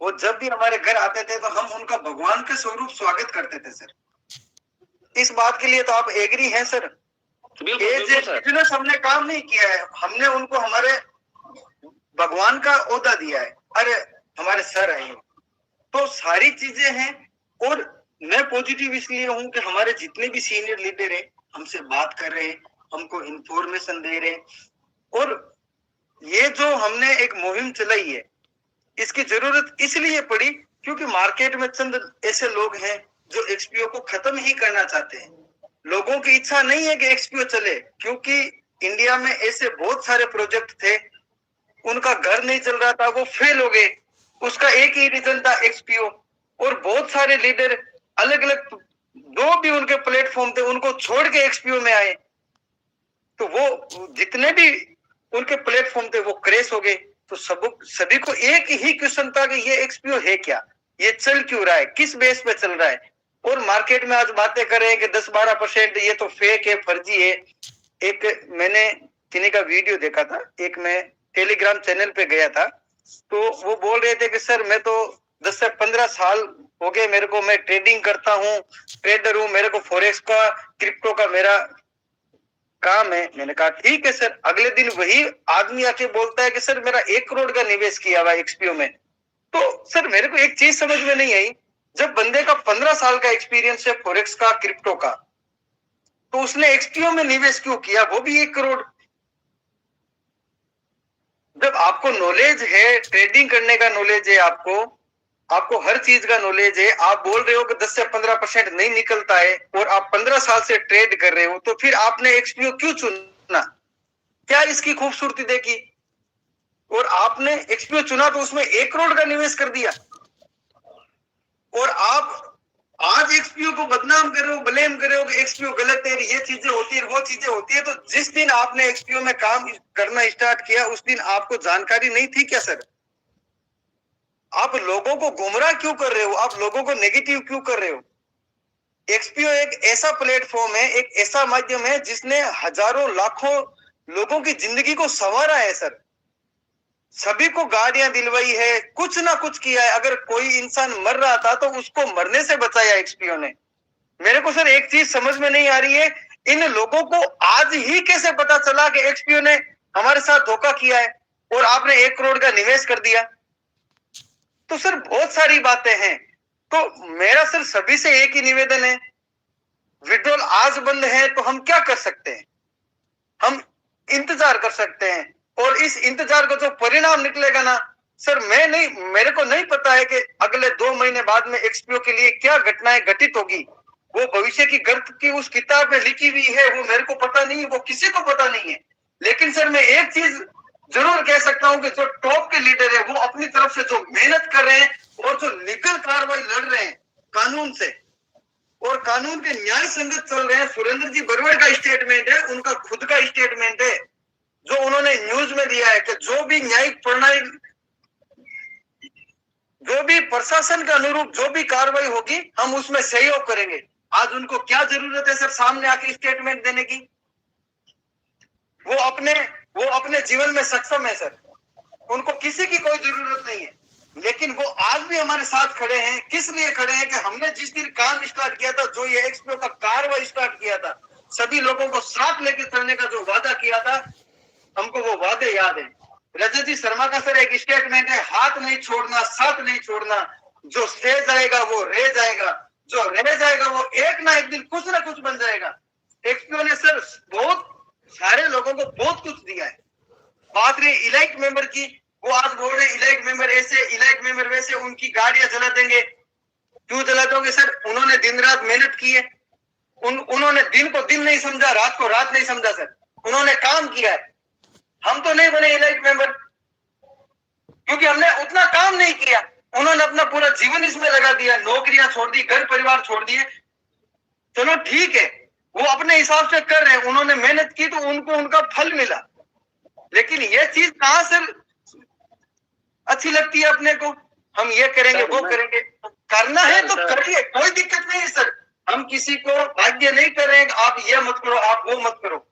वो जब भी हमारे घर आते थे तो हम उनका भगवान के स्वरूप स्वागत करते थे सर। इस बात के लिए तो आप एग्री हैं सर? बिजनेस हमने काम नहीं किया है, हमने उनको हमारे भगवान का ओहदा दिया है। अरे हमारे सर हैं, तो सारी चीजें हैं। और मैं पॉजिटिव इसलिए हूं कि हमारे जितने भी सीनियर लीडर हैं हमसे बात कर रहे हैं, हमको इंफॉर्मेशन दे रहे हैं। और ये जो हमने एक मुहिम चलाई है इसकी जरूरत इसलिए पड़ी क्योंकि मार्केट में चंद ऐसे लोग हैं जो XPO को खत्म ही करना चाहते हैं। लोगों की इच्छा नहीं है कि XPO चले, क्योंकि इंडिया में ऐसे बहुत सारे प्रोजेक्ट थे, उनका घर नहीं चल रहा था, वो फेल हो गए। उसका एक ही रीजन था XPO। और बहुत सारे लीडर अलग अलग जो भी उनके प्लेटफॉर्म थे उनको छोड़ के XPO में आए, तो वो जितने भी उनके प्लेटफॉर्म थे वो क्रैश हो गए। तो सभी को एक ही क्वेश्चन था कि ये XPO है क्या, ये चल क्यों रहा है, किस बेस पे चल रहा है। और मार्केट में आज बातें कर रहे हैं कि 10-12% ये तो फेक है, फर्जी है। एक मैंने किन्हीं का वीडियो देखा था, एक मैं टेलीग्राम चैनल पे गया था, तो वो बोल रहे थे कि सर मैं तो 10 से 15 साल हो गए मेरे को, मैं ट्रेडिंग करता हूँ, ट्रेडर हूँ, मेरे को फॉरेक्स का, क्रिप्टो का मेरा काम है। मैंने कहा ठीक है सर। अगले दिन वही आदमी आके बोलता है कि सर मेरा 1 करोड़ का निवेश किया हुआ एक्सपीओ में। तो सर मेरे को एक चीज समझ में नहीं आई, जब बंदे का 15 साल का एक्सपीरियंस है फॉरेक्स का, क्रिप्टो का, तो उसने एक्सपीओ में निवेश क्यों किया, वो भी 1 करोड़। जब आपको नॉलेज है, ट्रेडिंग करने का नॉलेज है, आपको हर चीज का नॉलेज है, आप बोल रहे हो कि 10 से 15% नहीं निकलता है और आप 15 साल से ट्रेड कर रहे हो, तो फिर आपने एक्सपीओ क्यों चुना? क्या इसकी खूबसूरती देखी? और आपने एक्सपीओ चुना तो उसमें 1 करोड़ का निवेश कर दिया, और आप आज एक्सपीओ को बदनाम कर रहे हो, ब्लेम कर रहे हो कि एक्सपीओ गलत है, ये चीजें होती है, वो चीजें होती है। तो जिस दिन आपने एक्सपीओ में काम करना स्टार्ट किया उस दिन आपको जानकारी नहीं थी क्या सर? आप लोगों को गुमराह क्यों कर रहे हो? आप लोगों को नेगेटिव क्यों कर रहे हो? एक्सपीओ एक ऐसा प्लेटफॉर्म है, एक ऐसा माध्यम है जिसने हजारों लाखों लोगों की जिंदगी को संवारा है सर। सभी को गाड़ियां दिलवाई है, कुछ ना कुछ किया है। अगर कोई इंसान मर रहा था तो उसको मरने से बचाया एक्सपीओ ने। मेरे को सर एक चीज समझ में नहीं आ रही है, इन लोगों को आज ही कैसे पता चला कि एक्सपीओ ने हमारे साथ धोखा किया है और आपने 1 करोड़ का निवेश कर दिया? तो सर बहुत सारी बातें हैं। तो मेरा सर सभी से एक ही निवेदन है, विड्रॉल आज बंद है तो हम क्या कर सकते हैं? हम इंतजार कर सकते हैं, और इस इंतजार का जो परिणाम निकलेगा ना सर, मेरे को नहीं पता है कि अगले 2 महीने बाद में एक्सपीओ के लिए क्या घटनाएं घटित होगी। वो भविष्य की गर्त की उस किताब में लिखी हुई है, वो मेरे को पता नहीं है, वो किसी को पता नहीं है। लेकिन सर मैं एक चीज जरूर कह सकता हूं कि जो टॉप के लीडर है वो अपनी तरफ से जो मेहनत कर रहे हैं और जो लीगल कार्रवाई लड़ रहे हैं कानून से और कानून के न्याय संगत चल रहे हैं। सुरेंद्र जी बरवड़ का स्टेटमेंट है, उनका खुद का स्टेटमेंट है जो उन्होंने न्यूज में दिया है कि जो भी न्यायिक प्रणाली, जो भी प्रशासन के अनुरूप जो भी कार्रवाई होगी हम उसमें सहयोग करेंगे। आज उनको क्या जरूरत है सर सामने आके स्टेटमेंट देने की? वो अपने जीवन में सक्षम है सर, उनको किसी की कोई जरूरत नहीं है। लेकिन वो आज भी हमारे साथ खड़े हैं। किस लिए खड़े हैं? कि हमने जिस दिन काम स्टार्ट किया था, जो ये एक्सपीओ का कार्रवाई स्टार्ट किया था, सभी लोगों को साथ लेके चलने का जो वादा किया था, हमको वो वादे याद है। रजत जी शर्मा का सर एक स्टेटमेंट है, हाथ नहीं छोड़ना, साथ नहीं छोड़ना, जो सह जाएगा वो रह जाएगा, जो रह जाएगा वो एक ना एक दिन कुछ ना कुछ बन जाएगा। एक्सपीओ ने सर बहुत सारे लोगों को बहुत कुछ दिया है। बात रही इलाइट मेंबर की, वो आज बोल रहे इलाइट मेंबर ऐसे, इलाइट मेंबर वैसे, उनकी गाड़ियां जला देंगे। क्यों जला दोगे सर? उन्होंने दिन रात मेहनत की है, उन्होंने दिन को दिन नहीं समझा, रात को रात नहीं समझा सर, उन्होंने काम किया है। हम तो नहीं बने इलाइट मेंबर क्योंकि हमने उतना काम नहीं किया। उन्होंने अपना पूरा जीवन इसमें लगा दिया, नौकरियां छोड़ दी, घर परिवार छोड़ दिए। चलो ठीक है, वो अपने हिसाब से कर रहे हैं, उन्होंने मेहनत की तो उनको उनका फल मिला। लेकिन ये चीज कहां से अच्छी लगती है अपने को? हम ये करेंगे वो करेंगे, करना है तो करिए, कोई दिक्कत नहीं है सर। हम किसी को बाध्य नहीं कर रहे हैं कि आप ये मत करो, आप वो मत करो,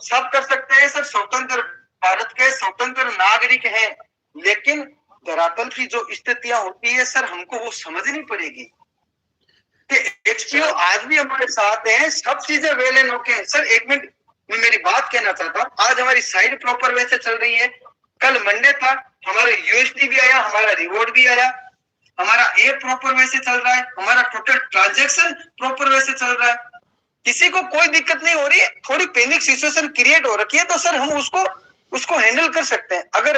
सब कर सकते हैं सर। स्वतंत्र भारत के स्वतंत्र नागरिक हैं, लेकिन धरातल की जो स्थितियां होती है सर, हमको वो समझनी पड़ेगी कि एक्सपीओ आज भी हमारे साथ है, सब चीजें वेल एंड ओके है। सर एक मिनट मैं मेरी बात कहना चाहता हूँ। आज हमारी साइड प्रॉपर वैसे चल रही है, कल मंडे था, हमारा यूएसडी भी आया, हमारा रिवॉर्ड भी आया, हमारा ए प्रॉपर वैसे चल रहा है, हमारा टोटल ट्रांजेक्शन प्रॉपर वैसे चल रहा है, किसी को कोई दिक्कत नहीं हो रही है। थोड़ी पैनिक सिचुएशन क्रिएट हो रखी है तो सर हम उसको हैंडल कर सकते हैं। अगर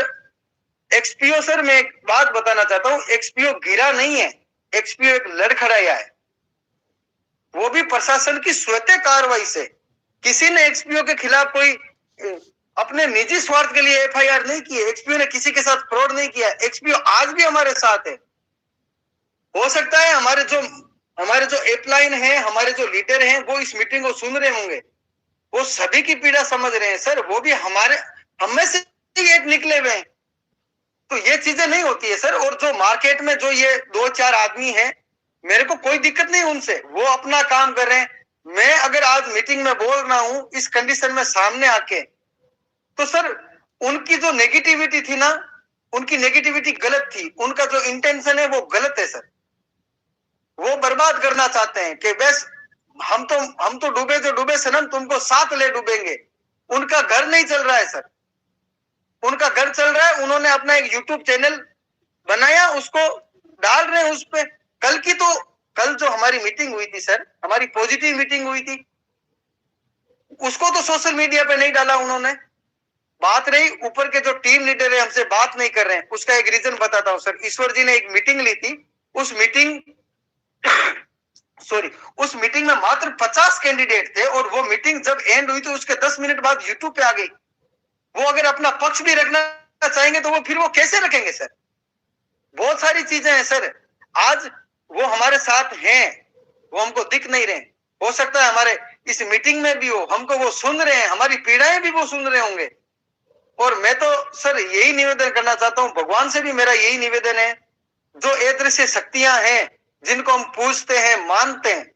एक्सपीओ, सर मैं एक बात बताना चाहता हूँ, एक्सपीओ गिरा नहीं है, एक्सपीओ एक लड़खड़ाया है, वो भी प्रशासन की स्वतः कार्रवाई से। किसी ने एक्सपीओ के खिलाफ कोई अपने निजी स्वार्थ के लिए एफआईआर नहीं की है, एक्सपीओ ने किसी के साथ फ्रॉड नहीं किया। एक्सपीओ आज भी हमारे साथ है। हो सकता है हमारे जो अपलाइन है, हमारे जो लीडर हैं, वो इस मीटिंग को सुन रहे होंगे, वो सभी की पीड़ा समझ रहे हैं सर, वो भी हम में से एक निकले हुए हैं। तो ये चीजें नहीं होती है सर। और जो मार्केट में जो ये 2-4 आदमी हैं मेरे को कोई दिक्कत नहीं उनसे, वो अपना काम कर रहे हैं। मैं अगर आज मीटिंग में बोल रहा हूं इस कंडीशन में सामने आके, तो सर उनकी जो नेगेटिविटी थी ना, उनकी नेगेटिविटी गलत थी, उनका जो इंटेंशन है वो गलत है सर। वो बर्बाद करना चाहते हैं कि बस हम तो डूबे जो डूबे सनम, तुमको साथ ले डूबेंगे। उनका घर नहीं चल रहा है सर, उनका घर चल रहा है, उन्होंने अपना एक यूट्यूब चैनल बनाया, उसको डाल रहे हैं उस पे। कल जो हमारी मीटिंग हुई थी सर, हमारी पॉजिटिव मीटिंग हुई थी, उसको तो सोशल मीडिया पे नहीं डाला उन्होंने। बात रही ऊपर के जो टीम लीडर है हमसे बात नहीं कर रहे हैं, उसका एक रीजन बताता हूं सर। ईश्वर जी ने एक मीटिंग ली थी, उस मीटिंग में मात्र 50 कैंडिडेट थे, और वो मीटिंग जब एंड हुई तो उसके 10 मिनट बाद यूट्यूब पे आ गई। वो अगर अपना पक्ष भी रखना चाहेंगे तो वो फिर वो कैसे रखेंगे सर? बहुत सारी चीजें हैं सर। आज वो हमारे साथ हैं, वो हमको दिख नहीं रहे। हो सकता है हमारे इस मीटिंग में भी हो, हमको वो सुन रहे हैं, हमारी पीड़ाएं भी वो सुन रहे होंगे। और मैं तो सर यही निवेदन करना चाहता हूं, भगवान से भी मेरा यही निवेदन है, जो अदृश्य शक्तियां हैं जिनको हम पूजते हैं, मानते हैं,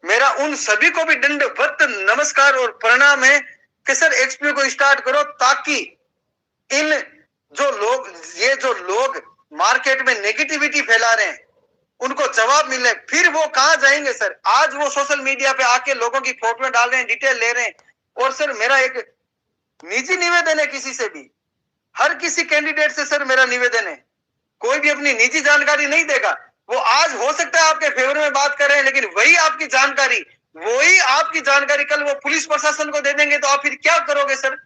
मेरा उन सभी को भी दंडवत नमस्कार और प्रणाम है कि सर एक्सपीओ को स्टार्ट करो, ताकि इन जो लोग मार्केट में नेगेटिविटी फैला रहे हैं उनको जवाब मिले। फिर वो कहां जाएंगे सर? आज वो सोशल मीडिया पे आके लोगों की फोटो डाल रहे हैं, डिटेल ले रहे हैं। और सर मेरा एक निजी निवेदन है, किसी से भी, हर किसी कैंडिडेट से सर मेरा निवेदन है, कोई भी अपनी निजी जानकारी नहीं देगा। वो आज हो सकता है आपके फेवर में बात कर रहे हैं, लेकिन वही आपकी जानकारी कल वो पुलिस प्रशासन को दे देंगे, तो आप फिर क्या करोगे सर?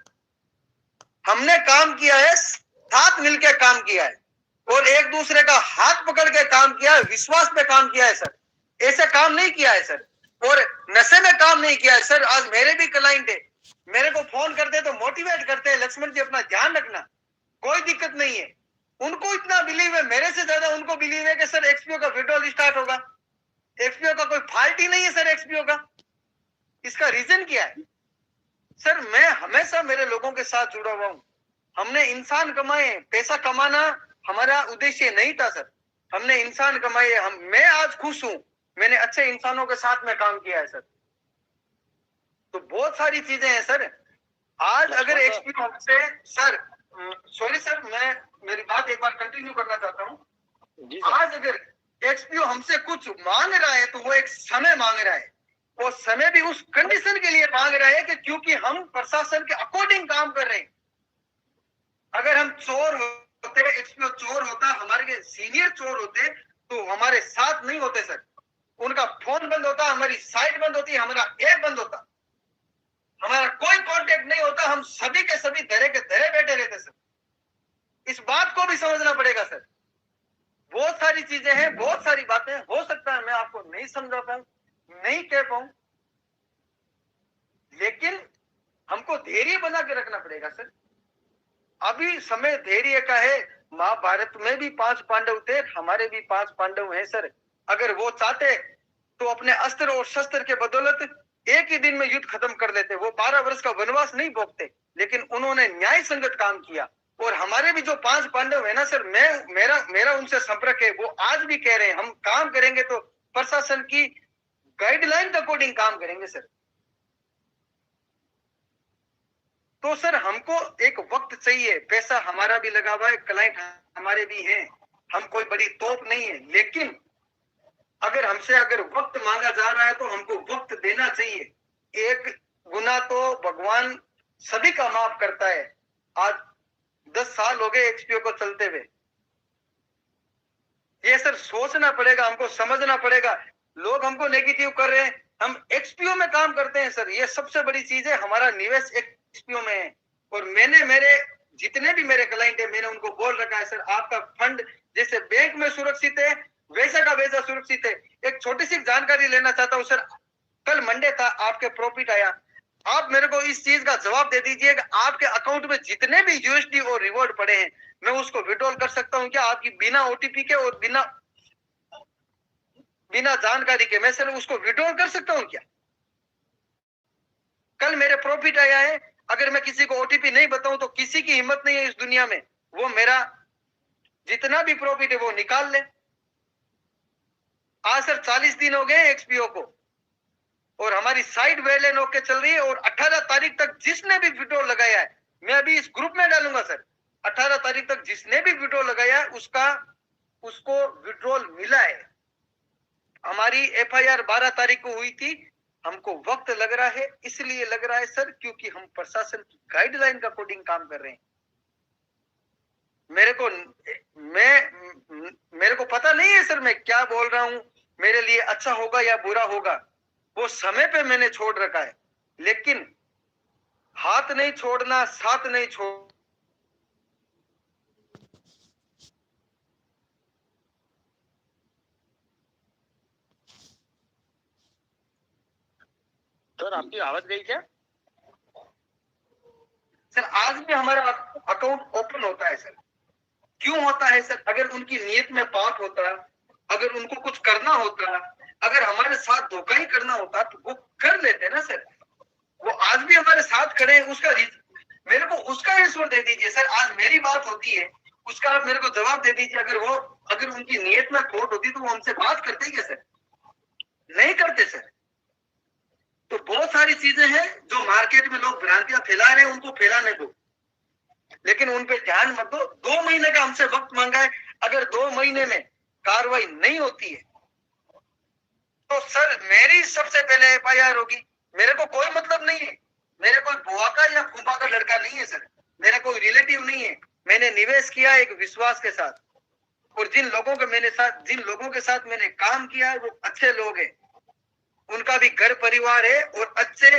हमने काम किया है, साथ मिलकर काम किया है, और एक दूसरे का हाथ पकड़ के काम किया है, विश्वास पे काम किया है सर। ऐसे काम नहीं किया है सर, और नशे में काम नहीं किया है सर। आज मेरे भी क्लाइंट है, मेरे को फोन करते तो मोटिवेट करते हैं, लक्ष्मण जी अपना ध्यान रखना, कोई दिक्कत नहीं है। उनको इतना बिलीव है, मेरे से ज्यादा उनको बिलीव है कि सर एक्सपीओ का विड्रॉल स्टार्ट होगा। एक्सपीओ का कोई फॉल्ट ही नहीं है सर एक्सपीओ का। इसका रीजन क्या है सर? मैं हमेशा मेरे लोगों के साथ जुड़ा हुआ हूं। हमने इंसान कमाए, पैसा कमाना हमारा उद्देश्य नहीं था सर, हमने इंसान कमाए। मैं आज खुश हूं, मैंने अच्छे इंसानों के साथ में काम किया है सर। तो बहुत सारी चीजें हैं सर। आज अगर एक्सपीओ हमसे सर, सॉरी सर, मैं मेरी बात एक बार कंटिन्यू करना चाहता हूं। आज अगर एक्सपीओ हमसे कुछ मांग रहा है तो वो एक समय मांग रहा है, और समय भी उस कंडीशन के लिए मांग रहा है कि क्योंकि हम प्रशासन के अकॉर्डिंग काम कर रहे हैं। अगर हम चोर होते, एक्सपीओ चोर होता, हमारे सीनियर चोर होते, तो हमारे साथ नहीं होते सर। उनका फोन बंद होता, हमारी साइट बंद होती, हमारा ऐप बंद होता, हमारा कोई कांटेक्ट नहीं होता, हम सभी के सभी धरे के धरे बैठे रहते सर। इस बात को भी समझना पड़ेगा सर। बहुत सारी चीजें हैं, बहुत सारी बातें, हो सकता है मैं आपको नहीं समझा पाऊं, नहीं कह पाऊं, लेकिन हमको धैर्य बना के रखना पड़ेगा सर। अभी समय धैर्य का है। महाभारत में भी 5 पांडव थे, हमारे भी 5 पांडव हैं सर। अगर वो चाहते तो अपने अस्त्र और शस्त्र के बदौलत एक ही दिन में युद्ध खत्म कर लेते। वो 12 वर्ष का वनवास नहीं भोगते, लेकिन उन्होंने न्याय संगत काम किया। और हमारे भी जो 5 पांडव है ना सर, मेरा उनसे संपर्क है, वो आज भी कह रहे हैं हम काम करेंगे तो प्रशासन की गाइडलाइन के अकॉर्डिंग काम करेंगे सर। तो सर हमको एक वक्त चाहिए, पैसा हमारा भी लगा हुआ है, क्लाइंट हमारे भी हैं, हम कोई बड़ी तोप नहीं है, लेकिन अगर हमसे वक्त मांगा जा रहा है तो हमको वक्त देना चाहिए। एक गुनाह तो भगवान सभी का माफ करता है। आज 10 साल हो गए एक्सपीओ को चलते हुए। ये सर सोचना पड़ेगा, हमको समझना पड़ेगा। लोग हमको नेगेटिव कर रहे हैं, हम एक्सपीओ में काम करते हैं सर, ये सबसे बड़ी चीज है। हमारा निवेश एक्सपीओ में है, और मैंने मेरे जितने भी मेरे क्लाइंट है, मैंने उनको बोल रखा है सर, आपका फंड जैसे बैंक में सुरक्षित है, वैसा का वैसा सुरक्षित है। एक छोटी सी जानकारी लेना चाहता हूं सर, कल मंडे था, आपके प्रॉफिट आया, आप मेरे को इस चीज का जवाब दे दीजिए कि आपके अकाउंट में जितने भी यूएसडी और रिवॉर्ड पड़े हैं, मैं उसको विड्रॉल कर सकता हूं क्या? आपकी बिना ओटीपी के और बिना जानकारी के मैं सर उसको विड्रॉल कर सकता हूं क्या? कल मेरे प्रॉफिट आया है, अगर मैं किसी को ओटीपी नहीं बताऊं तो किसी की हिम्मत नहीं है इस दुनिया में, वो मेरा जितना भी प्रॉफिट है वो निकाल ले। आज सर 40 दिन हो गए एक्सपीओ को, और हमारी साइट वेलेन होके चल रही है। और 18 तारीख तक जिसने भी विड्रॉल लगाया है, मैं अभी इस ग्रुप में डालूंगा सर, 18 तारीख तक जिसने भी विड्रॉल लगाया है उसको विड्रॉल मिला है। हमारी एफआईआर 12 तारीख को हुई थी। हमको वक्त लग रहा है, इसलिए लग रहा है सर क्योंकि हम प्रशासन की गाइडलाइन का अकॉर्डिंग काम कर रहे हैं। मेरे को पता नहीं है सर मैं क्या बोल रहा हूं, मेरे लिए अच्छा होगा या बुरा होगा, वो समय पे मैंने छोड़ रखा है। लेकिन हाथ नहीं छोड़ना, साथ नहीं छोड़। सर आपकी आवाज गई क्या? सर आज भी हमारा अकाउंट ओपन होता है सर। क्यों होता है सर? अगर उनकी नीयत में पाप होता, अगर उनको कुछ करना होता, अगर हमारे साथ धोखा ही करना होता तो वो कर लेते ना सर। वो आज भी हमारे साथ खड़े हैं, मेरे को उसका रिस्पॉन्स दे दीजिए सर। आज मेरी बात होती है, उसका आप मेरे को जवाब दे दीजिए। अगर उनकी नीयत में खोट होती तो वो हमसे बात करते क्या सर? नहीं करते सर। तो बहुत सारी चीजें हैं जो मार्केट में लोग भ्रांतियां फैला रहे हैं, उनको फैलाने दो, लेकिन उन पे ध्यान मत दो। 2 महीने का हमसे वक्त मांगा है, अगर 2 महीने में कार्रवाई नहीं होती है तो सर मेरी सबसे पहले एफआईआर होगी। मेरे को कोई मतलब नहीं है, मेरे कोई बुआ का या फूफा का लड़का नहीं है सर, मेरा कोई रिलेटिव नहीं है। मैंने निवेश किया एक विश्वास के साथ, और जिन लोगों के साथ मैंने काम किया है वो अच्छे लोग हैं, उनका भी घर परिवार है और अच्छे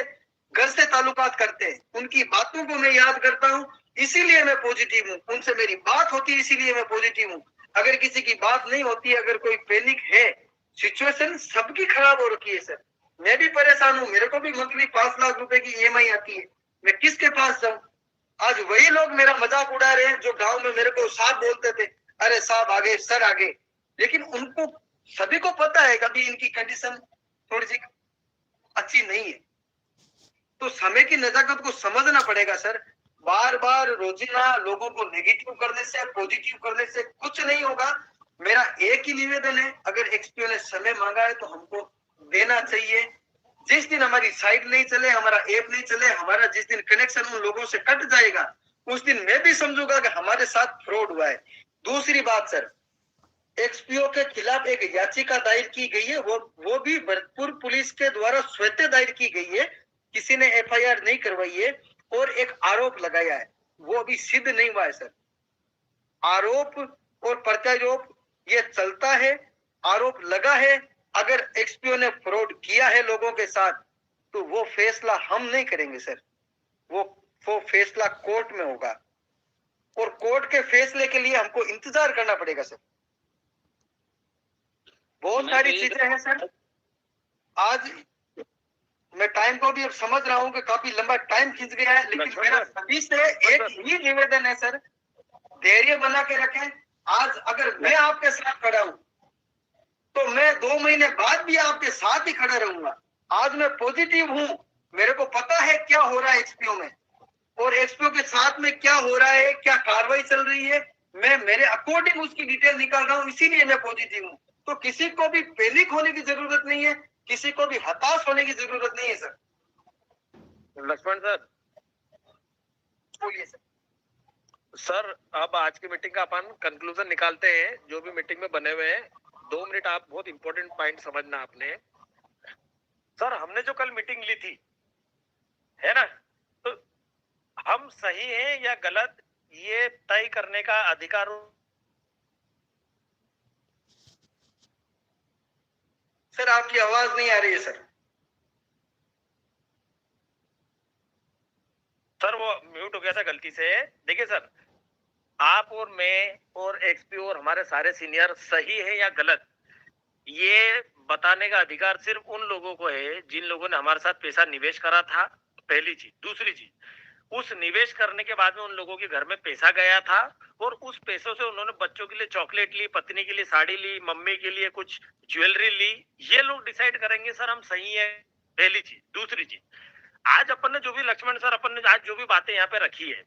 घर से ताल्लुकात करते हैं। उनकी बातों को मैं याद करता हूं, इसीलिए मैं पॉजिटिव हूं। उनसे मेरी बात होती है, इसीलिए मैं पॉजिटिव हूं। अगर किसी की बात नहीं होती, अगर कोई पैनिक है, सिचुएशन सबकी खराब हो रखी है सर। मैं भी परेशान हूं, मेरे को भी मंथली 5 लाख रुपए की ईएमआई आती है। मैं किसके पास जाऊं? आज वही लोग मेरा मजाक उड़ा रहे हैं जो गांव में मेरे को साहब बोलते थे, अरे साहब आगे, सर आगे। लेकिन उनको सभी को पता है कभी इनकी कंडीशन थोड़ी सी अच्छी नहीं है। तो समय की नजाकत को समझना पड़ेगा सर। बार बार रोजीना लोगों को नेगेटिव करने से, पॉजिटिव करने से कुछ नहीं होगा। मेरा एक ही निवेदन है, अगर एक्सपीओ ने समय मांगा है तो हमको देना चाहिए। जिस दिन हमारी साइट नहीं चले, हमारा ऐप नहीं चले, हमारा जिस दिन कनेक्शन उन लोगों से कट जाएगा, उस दिन मैं भी समझूंगा कि हमारे साथ फ्रॉड हुआ है। दूसरी बात सर, एक्सपीओ के खिलाफ एक याचिका दायर की गई है, वो भी भरतपुर पुलिस के द्वारा स्वतः दायर की गई है, किसी ने एफआईआर नहीं करवाई है। और एक आरोप लगाया है, वो अभी सिद्ध नहीं हुआ है सर। आरोप और प्रत्यारोप ये चलता है। आरोप लगा है, अगर एक्सपीओ ने फ्रॉड किया है लोगों के साथ तो वो फैसला हम नहीं करेंगे सर, वो फैसला कोर्ट में होगा, और कोर्ट के फैसले के लिए हमको इंतजार करना पड़ेगा सर। बहुत सारी चीजें हैं सर। आज मैं टाइम को भी अब समझ रहा हूं कि काफी लंबा टाइम खींच गया है, लेकिन मेरा सभी से एक ही निवेदन है सर, धैर्य बना के रखें। आज अगर मैं आपके साथ खड़ा हूं तो मैं 2 महीने बाद भी आपके साथ ही खड़ा रहूंगा। आज मैं पॉजिटिव हूं, मेरे को पता है क्या हो रहा है एक्सपीओ में, और एक्सपीओ के साथ में क्या हो रहा है, क्या कार्रवाई चल रही है, मैं मेरे अकॉर्डिंग उसकी डिटेल निकाल रहा हूं, इसीलिए मैं पॉजिटिव हूं। तो किसी को भी पैनिक होने की जरूरत नहीं है, किसी को भी हताश होने की जरूरत नहीं है सर। लक्ष्मण सर, बोलिए सर। सर अब आज की मीटिंग का अपन कंक्लूजन निकालते हैं, जो भी मीटिंग में बने हुए हैं। 2 मिनट आप बहुत इंपॉर्टेंट पॉइंट समझना आपने। सर हमने जो कल मीटिंग ली थी है ना, तो हम सही हैं या गलत ये तय करने का अधिकार सर आपकी आवाज नहीं आ रही है सर। सर वो म्यूट हो गया था गलती से। देखिए सर, आप और मैं और एक्सपीओ और हमारे सारे सीनियर सही है या गलत ये बताने का अधिकार सिर्फ उन लोगों को है जिन लोगों ने हमारे साथ पैसा निवेश करा था, पहली चीज। दूसरी चीज, उस निवेश करने के बाद में उन लोगों के घर में पैसा गया था और उस पैसों से उन्होंने बच्चों के लिए चॉकलेट ली, पत्नी के लिए साड़ी ली, मम्मी के लिए कुछ ज्वेलरी ली। ये लोग डिसाइड करेंगे सर हम सही है, पहली चीज। दूसरी चीज, आज अपन ने जो भी लक्ष्मण सर अपन ने आज जो भी बातें यहाँ पे रखी है,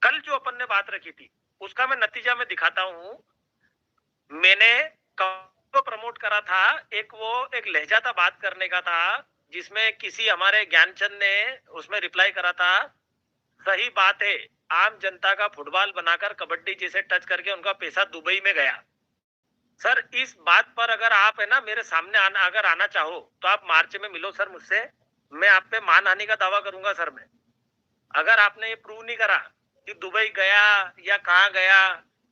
कल जो अपन ने बात रखी थी उसका मैं नतीजा में दिखाता हूँ। मैंने को प्रमोट करा था, एक लहजा था बात करने का था, जिसमें किसी हमारे ज्ञानचंद ने उसमें रिप्लाई करा था, सही बात है, आम जनता का फुटबॉल बनाकर कबड्डी जैसे टच करके उनका पैसा दुबई में गया। सर इस बात पर अगर आप है ना मेरे सामने अगर आना चाहो तो आप मार्च में मिलो सर मुझसे, मैं आप पे मानहानि का दावा करूंगा सर। मैं अगर आपने ये प्रूव नहीं करा कि दुबई गया या कहाँ गया,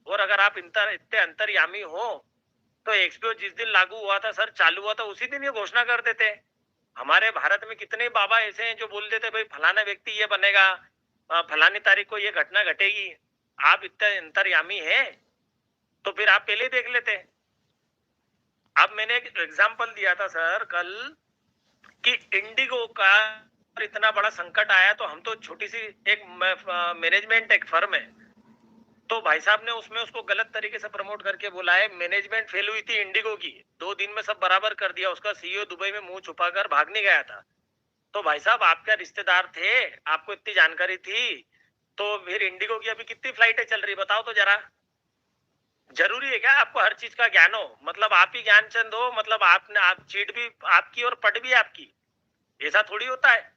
और अगर आप इतने अंतर्यामी हो तो एक्सपीओ जिस दिन लागू हुआ था सर, चालू हुआ था, उसी दिन ये घोषणा कर देते। हमारे भारत में कितने बाबा ऐसे हैं जो बोल देते भाई फलाना व्यक्ति ये बनेगा, फलानी तारीख को ये घटना घटेगी। आप इतने अंतर्यामी है तो फिर आप पहले देख लेते। अब मैंने एक एग्जाम्पल दिया था सर कल कि इंडिगो का इतना बड़ा संकट आया, तो हम तो छोटी सी एक मैनेजमेंट एक फर्म है, तो भाई साहब ने उसमें उसको गलत तरीके से प्रमोट करके बोला है। मैनेजमेंट फेल हुई थी इंडिगो की, 2 दिन में सब बराबर कर दिया, उसका सीईओ दुबई में मुंह छुपाकर भाग नहीं गया था। तो भाई साहब आपके रिश्तेदार थे, आपको इतनी जानकारी थी, तो फिर इंडिगो की अभी कितनी फ्लाइटें चल रही बताओ तो जरा। जरूरी है क्या आपको हर चीज का ज्ञान हो? मतलब आप ही ज्ञानचंद हो, मतलब आपने आप चीट भी आपकी और पट भी आपकी, ऐसा थोड़ी होता है।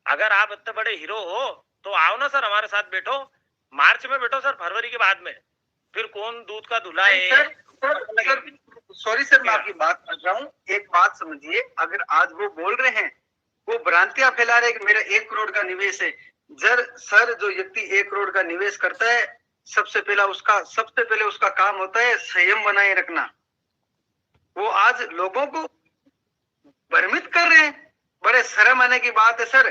अगर आप इतने बड़े हीरो हो तो आओ ना सर हमारे साथ बैठो, मार्च में बैठो सर, फरवरी के बाद में। फिर कौन दूध का धुला है। सॉरी सर, मैं आपकी बात कर रहा हूँ, एक बात समझिए, अगर आज वो बोल रहे हैं, वो भ्रांतियां फैला रहे हैं कि मेरा 1 करोड़ का निवेश है। सर जो व्यक्ति 1 करोड़ का निवेश करता है, सबसे पहले उसका काम होता है संयम बनाए रखना। वो आज लोगों को भ्रमित कर रहे हैं, बड़े शर्म आने की बात है सर।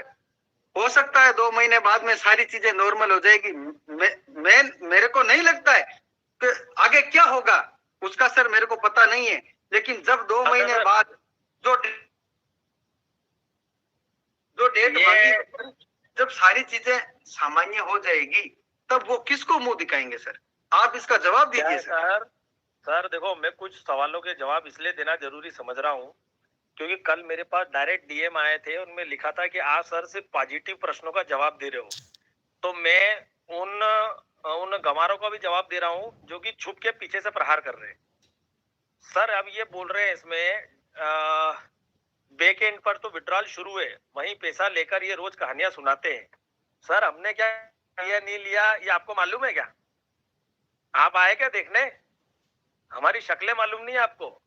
हो सकता है 2 महीने बाद में सारी चीजें नॉर्मल हो जाएगी, मेरे को नहीं लगता है कि आगे क्या होगा उसका सर मेरे को पता नहीं है, लेकिन जब 2 महीने बाद जो डेट मांगी, जब सारी चीजें सामान्य हो जाएगी, तब वो किसको मुंह दिखाएंगे सर? आप इसका जवाब दीजिए सर देखो, मैं कुछ सवालों के जवाब इसलिए देना जरूरी समझ रहा हूँ क्योंकि कल मेरे पास डायरेक्ट डीएम आए थे, उनमें लिखा था कि आप सर सिर्फ पॉजिटिव प्रश्नों का जवाब दे रहे हो, तो मैं उन गंवारों का भी जवाब दे रहा हूँ जो कि छुप के पीछे से प्रहार कर रहे हैं। सर अब ये बोल रहे हैं इसमें बैक एंड पर तो विड्रॉल शुरू है, वहीं पैसा लेकर ये रोज कहानियां सुनाते हैं। सर हमने क्या लिया नहीं लिया ये आपको मालूम है क्या? आप आए क्या देखने? हमारी शक्लें मालूम नहीं है आपको?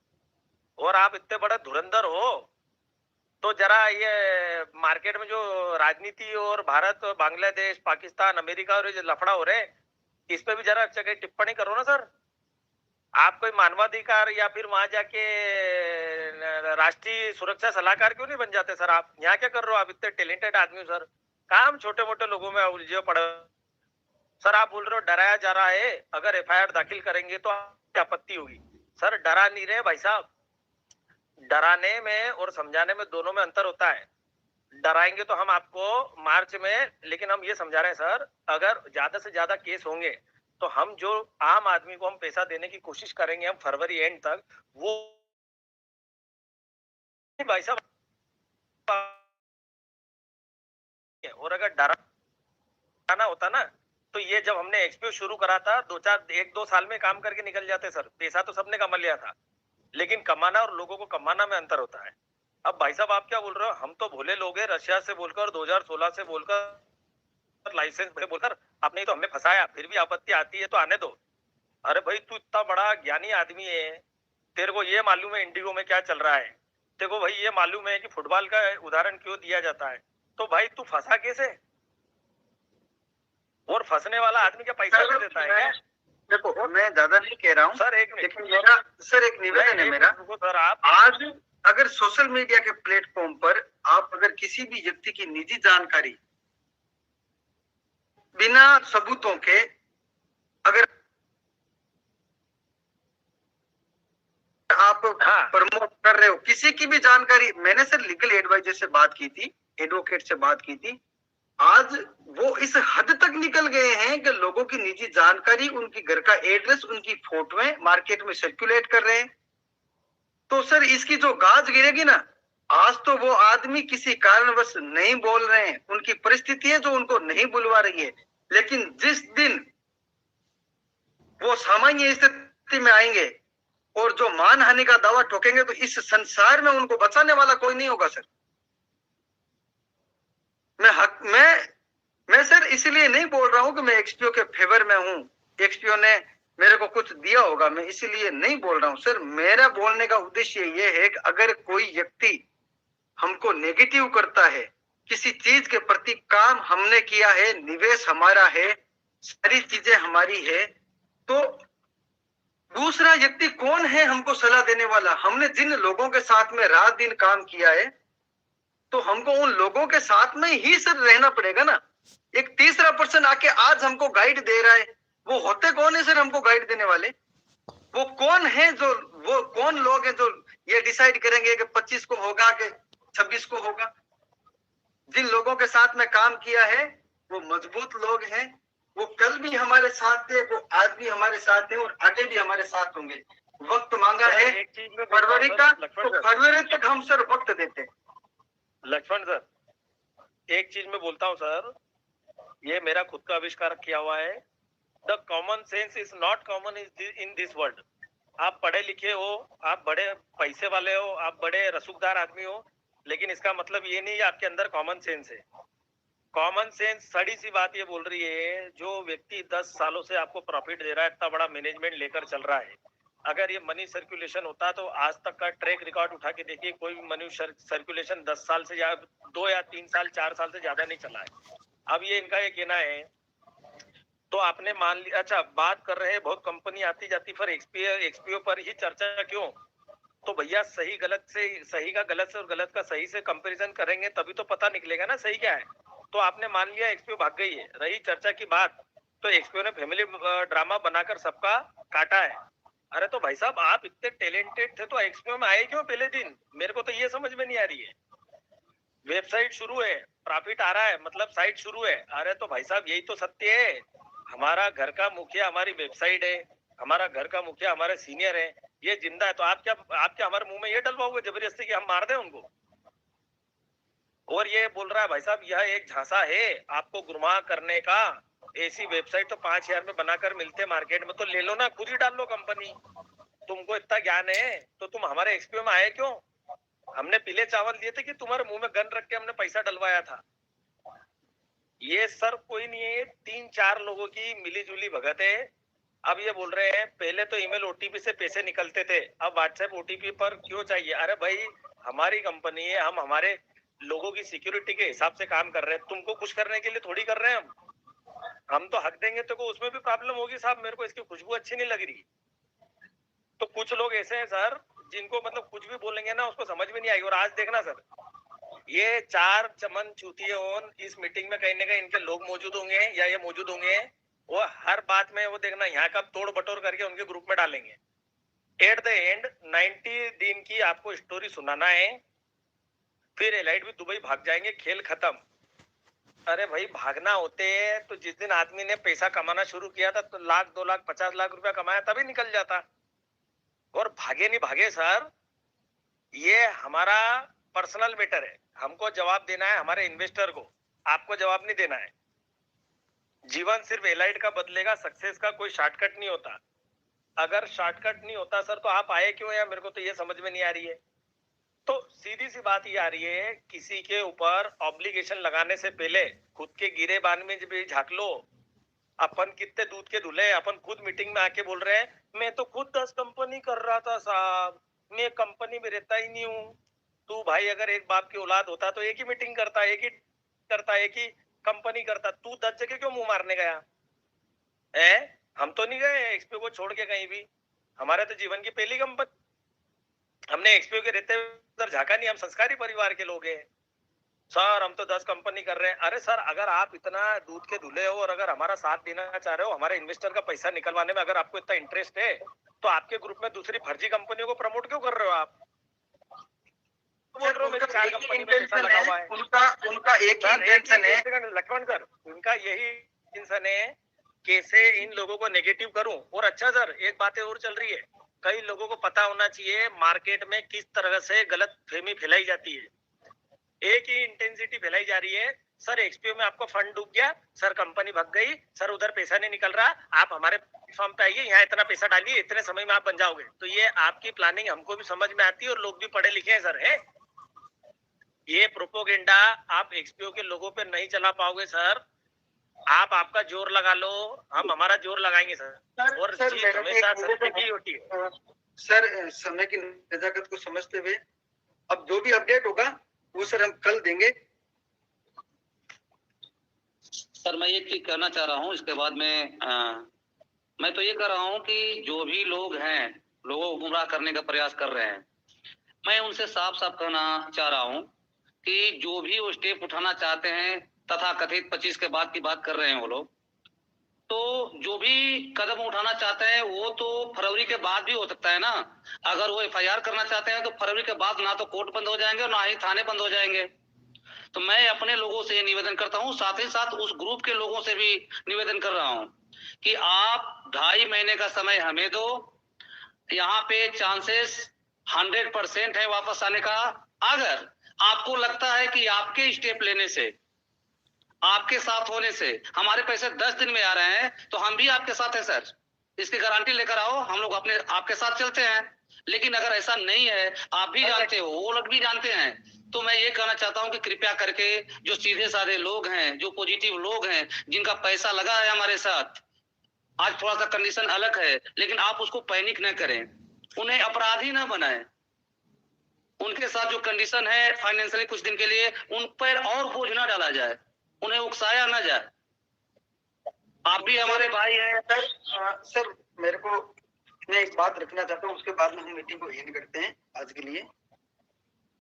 और आप इतने बड़ा धुरंधर हो तो जरा ये मार्केट में जो राजनीति और भारत, बांग्लादेश, पाकिस्तान, अमेरिका और ये लफड़ा हो रहे, इस पे भी जरा जगह टिप्पणी करो ना सर। आप कोई मानवाधिकार या फिर वहां जाके राष्ट्रीय सुरक्षा सलाहकार क्यों नहीं बन जाते सर? आप यहाँ क्या कर रहे हो? आप इतने टैलेंटेड आदमी हो सर, काम छोटे मोटे लोगों में उलझे पड़े सर। आप बोल रहे हो डराया जा रहा है, अगर एफआईआर दाखिल करेंगे तो क्या आपत्ति होगी? सर डरा नहीं रहे भाई साहब, डराने में और समझाने में दोनों में अंतर होता है। डराएंगे तो हम आपको मार्च में, लेकिन हम ये समझा रहे हैं सर, अगर ज्यादा से ज्यादा केस होंगे तो हम जो आम आदमी को हम पैसा देने की कोशिश करेंगे हम फरवरी एंड तक, वो भाई साहब। और अगर डराना होता ना तो ये जब हमने एक्सपीओ शुरू करा था 1-2 साल में काम करके निकल जाते सर। पैसा तो सबने कमा लिया था, लेकिन कमाना और लोगों को कमाना में अंतर होता है। अब भाई साहब आप क्या बोल रहे हो? हम तो भोले लोग हैं, रशिया से बोलकर 2016 से बोलकर लाइसेंस बोलकर आपने तो हमें फंसाया, फिर भी आपत्ति आती है तो आने दो। अरे भाई तू इतना बड़ा ज्ञानी आदमी है, तेरे को ये मालूम है इंडिगो में क्या चल रहा है, तेरे को भाई ये मालूम है कि फुटबॉल का उदाहरण क्यों दिया जाता है, तो भाई तू फंसा कैसे? और फंसने वाला आदमी क्या पैसा दे देता है क्या? देखो मैं ज्यादा नहीं कह रहा हूँ सर, एक निवेदन है मेरा सर। आप आज अगर सोशल मीडिया के प्लेटफॉर्म पर आप अगर किसी भी व्यक्ति की निजी जानकारी बिना सबूतों के अगर आप प्रमोट कर रहे हो किसी की भी जानकारी, मैंने सर लीगल एडवाइजर से बात की थी, एडवोकेट से बात की थी, आज वो इस हद तक निकल गए हैं कि लोगों की निजी जानकारी, उनकी घर का एड्रेस, उनकी फोटोएं मार्केट में सर्कुलेट कर रहे हैं। तो सर इसकी जो गाज गिरेगी ना, आज तो वो आदमी किसी कारणवश नहीं बोल रहे हैं, उनकी परिस्थिति है जो उनको नहीं बुलवा रही है, लेकिन जिस दिन वो सामान्य स्थिति में आएंगे और जो मानहानि का दावा ठोकेंगे तो इस संसार में उनको बचाने वाला कोई नहीं होगा सर। मैं सर इसलिए नहीं बोल रहा हूं कि मैं एक्सपीओ के फेवर में हूं, एक्सपीओ ने मेरे को कुछ दिया होगा, मैं इसीलिए नहीं बोल रहा हूं सर। मेरा बोलने का उद्देश्य ये है कि अगर कोई व्यक्ति हमको नेगेटिव करता है, किसी चीज के प्रति काम हमने किया है, निवेश हमारा है, सारी चीजें हमारी है, तो दूसरा व्यक्ति कौन है हमको सलाह देने वाला? हमने जिन लोगों के साथ में रात दिन काम किया है, तो हमको उन लोगों के साथ में ही सर रहना पड़ेगा ना। एक तीसरा पर्सन आके आज हमको गाइड दे रहा है, वो होते कौन है सर हमको गाइड देने वाले? वो कौन है जो, वो कौन लोग हैं जो ये डिसाइड करेंगे कि 25 को होगा कि 26 को होगा? जिन लोगों के साथ में काम किया है वो मजबूत लोग हैं, वो कल भी हमारे साथ थे, वो आज भी हमारे साथ हैं और आगे भी हमारे साथ होंगे। वक्त मांगा है फरवरी का, तो फरवरी तक हम सर वक्त देते हैं। लक्ष्मण सर, एक चीज मैं बोलता हूँ सर, ये मेरा खुद का आविष्कार किया हुआ है। The common sense is not common in this world. आप पढ़े लिखे हो, आप बड़े पैसे वाले हो, आप बड़े रसूखदार आदमी हो, लेकिन इसका मतलब ये नहीं है आपके अंदर कॉमन सेंस है। कॉमन सेंस सड़ी सी बात ये बोल रही है, जो व्यक्ति 10 सालों से आपको प्रॉफिट दे रहा है, इतना बड़ा मैनेजमेंट लेकर चल रहा है, अगर ये मनी सर्कुलेशन होता तो आज तक का ट्रैक रिकॉर्ड उठा के देखिए, कोई भी मनी सर्कुलेशन 10 साल से या 2 या 3 साल 4 साल से ज्यादा नहीं चला है। अब ये इनका ये कहना है, तो आपने मान लिया, अच्छा बात कर रहे हैं बहुत कंपनी आती जाती, फिर एक्सपीओ पर ही चर्चा क्यों? तो भैया सही गलत से, सही का गलत से और गलत का सही से कंपैरिजन करेंगे तभी तो पता निकलेगा ना सही क्या है। तो आपने मान लिया एक्सपीओ भाग गई है, रही चर्चा की बात, तो एक्सपीओ ने फैमिली ड्रामा बनाकर सबका काटा है। अरे तो भाई साहब आप इतने टैलेंटेड थे तो एक्सपीओ में आए क्यों पहले दिन? मेरे को तो ये समझ में नहीं आ रही है। वेबसाइट शुरू है, प्रॉफिट आ रहा है, मतलब साइट शुरू है। अरे तो भाई साहब यही तो सत्य है, हमारा घर का मुखिया हमारी वेबसाइट है, हमारा घर का मुखिया हमारे सीनियर है, ये जिंदा है। तो आप क्या हमारे मुंह में ये डलवाओगे जबरदस्ती कि हम मार दें उनको? और ये बोल रहा है भाई साहब यह एक झांसा है आपको गुमराह करने का, ऐसी वेबसाइट तो 5,000 में बनाकर मिलते मार्केट में, तो ले लो ना, खुद ही डाल लो कंपनी। तुमको इतना ज्ञान है तो तुम हमारे एक्सपीओ में आए क्यों? हमने पीले चावल दिए थे कि तुम्हारे मुंह में गन रख के हमने पैसा डलवाया था? ये सर कोई नहीं है, 3-4 लोगों की मिली जुली भगत है। अब ये बोल रहे हैं पहले तो ईमेल ओटीपी से पैसे निकलते थे, अब व्हाट्सएप ओटीपी पर क्यों चाहिए? अरे भाई हमारी कंपनी है, हम हमारे लोगों की सिक्योरिटी के हिसाब से काम कर रहे हैं, तुमको खुश करने के लिए थोड़ी कर रहे हैं हम तो हक देंगे तो उसमें भी प्रॉब्लम होगी साहब, मेरे को इसकी खुशबू अच्छी नहीं लग रही। तो कुछ लोग ऐसे हैं सर जिनको मतलब कुछ भी बोलेंगे ना उसको समझ में नहीं आएगी। और आज देखना सर, ये 4 चमन चूतिए इस मीटिंग में कहीं ना कहीं इनके लोग मौजूद होंगे या ये मौजूद होंगे, वो हर बात में वो देखना यहाँ का तोड़ बटोर करके उनके ग्रुप में डालेंगे। एट द एंड 90 दिन की आपको स्टोरी सुनाना है, फिर एलाइट भी दुबई भाग जाएंगे, खेल खत्म। अरे भाई भागना होते तो जिस दिन आदमी ने पैसा कमाना शुरू किया था तो 1 लाख 2 लाख 50 लाख रुपया कमाया तभी निकल जाता। और भागे नहीं भागे सर, ये हमारा पर्सनल मैटर है, हमको जवाब देना है हमारे इन्वेस्टर को, आपको जवाब नहीं देना है। जीवन सिर्फ एलाइट का बदलेगा, सक्सेस का कोई शॉर्टकट नहीं होता। अगर शॉर्टकट नहीं होता सर तो आप आए क्यों? या मेरे को तो ये समझ में नहीं आ रही है। तो सीधी सी बात ये आ रही है, किसी के ऊपर ऑब्लिगेशन लगाने से पहले खुद के गिरे बान में भी झांक लो। अपन कितने दूध के धुले, अपन खुद मीटिंग में आके बोल रहे हैं मैं तो खुद 10 कंपनी कर रहा था साहब, मैं कंपनी में रहता ही नहीं हूँ। तू भाई अगर एक बाप की औलाद होता तो एक ही मीटिंग करता, एक ही कंपनी करता, तू 10 जगह क्यों मुंह मारने गया है? हम तो नहीं गए एक्सपीओ को छोड़ के कहीं भी, हमारे तो जीवन की पहली कंपनी, हमने एक्सपीओ के रहते उधर झाका नहीं, हम संस्कारी परिवार के लोग हैं सर, हम तो 10 कंपनी कर रहे हैं। अरे सर अगर आप इतना दूध के धुले हो और अगर हमारा साथ देना चाह रहे हो, हमारे इन्वेस्टर का पैसा निकलवाने में अगर आपको इतना इंटरेस्ट है, तो आपके ग्रुप में दूसरी फर्जी कंपनियों को प्रमोट क्यों कर रहे हो आप? बोल रहे हो मेरी 4 कंपनी में पैसा लगा हुआ है। उनका एक ही इंटेंशन है लक्ष्मण सर, उनका यही इंटेंशन है कैसे इन लोगों को नेगेटिव करूं। और अच्छा सर एक बात और चल रही है, कई लोगों को पता होना चाहिए मार्केट में किस तरह से गलत फहमी फैलाई जाती है। एक ही इंटेंसिटी फैलाई जा रही है, सर एक्सपीओ में आपको फंड डूब गया, सर कंपनी भग गई, सर उधर पैसा नहीं निकल रहा, आप हमारे प्लेटफॉर्म पे आइए, यहाँ इतना पैसा डालिए, इतने समय में आप बन जाओगे। तो ये आपकी प्लानिंग हमको भी समझ में आती है और लोग भी पढ़े लिखे हैं सर। है ये प्रोपोगेंडा आप एक्सपीओ के लोगों पे नहीं चला पाओगे सर। आप आपका जोर लगा लो, हम हमारा जोर लगाएंगे सर। और जीत हमेशा सत्य की होती है सर। समय की नजाकत को समझते हुए अब जो भी अपडेट होगा वो सर हम कल देंगे। सर मैं एक चीज कहना चाह रहा हूँ, इसके बाद में मैं तो ये कह रहा हूँ कि जो भी लोग हैं, लोगों को गुमराह करने का प्रयास कर रहे हैं, मैं उनसे साफ साफ कहना चाह रहा हूँ कि जो भी वो स्टेप उठाना चाहते हैं, तथा कथित 25 के बाद की बात कर रहे हैं वो लोग, तो जो भी कदम उठाना चाहते हैं वो तो फरवरी के बाद भी हो सकता है ना। अगर वो एफआईआर करना चाहते हैं तो फरवरी के बाद ना तो कोर्ट बंद हो जाएंगे और ना ही थाने बंद हो जाएंगे। तो मैं अपने लोगों से निवेदन करता हूं, साथ ही साथ उस ग्रुप के लोगों से भी निवेदन कर रहा हूं कि आप 2.5 महीने का समय हमें दो। यहाँ पे चांसेस 100% है वापस आने का। अगर आपको लगता है कि आपके स्टेप लेने से, आपके साथ होने से हमारे पैसे 10 दिन में आ रहे हैं, तो हम भी आपके साथ हैं सर, इसकी गारंटी लेकर आओ, हम लोग अपने आपके साथ चलते हैं। लेकिन अगर ऐसा नहीं है, आप भी जानते हो, वो लोग भी जानते हैं, तो मैं ये कहना चाहता हूं कि कृपया करके जो सीधे साधे लोग हैं, जो पॉजिटिव लोग हैं, जिनका पैसा लगा है हमारे साथ, आज थोड़ा सा कंडीशन अलग है, लेकिन आप उसको पैनिक न करें, उन्हें अपराधी न बनाएं। उनके साथ जो कंडीशन है फाइनेंशियली कुछ दिन के लिए, उन पर और बोझ न डाला जाए, उन्हें उकसाया न जाए। आप भी हमारे भाई हैं सर। मेरे को मैं एक बात रखना चाहता हूँ, उसके बाद में हम मीटिंग को एंड करते हैं आज के लिए।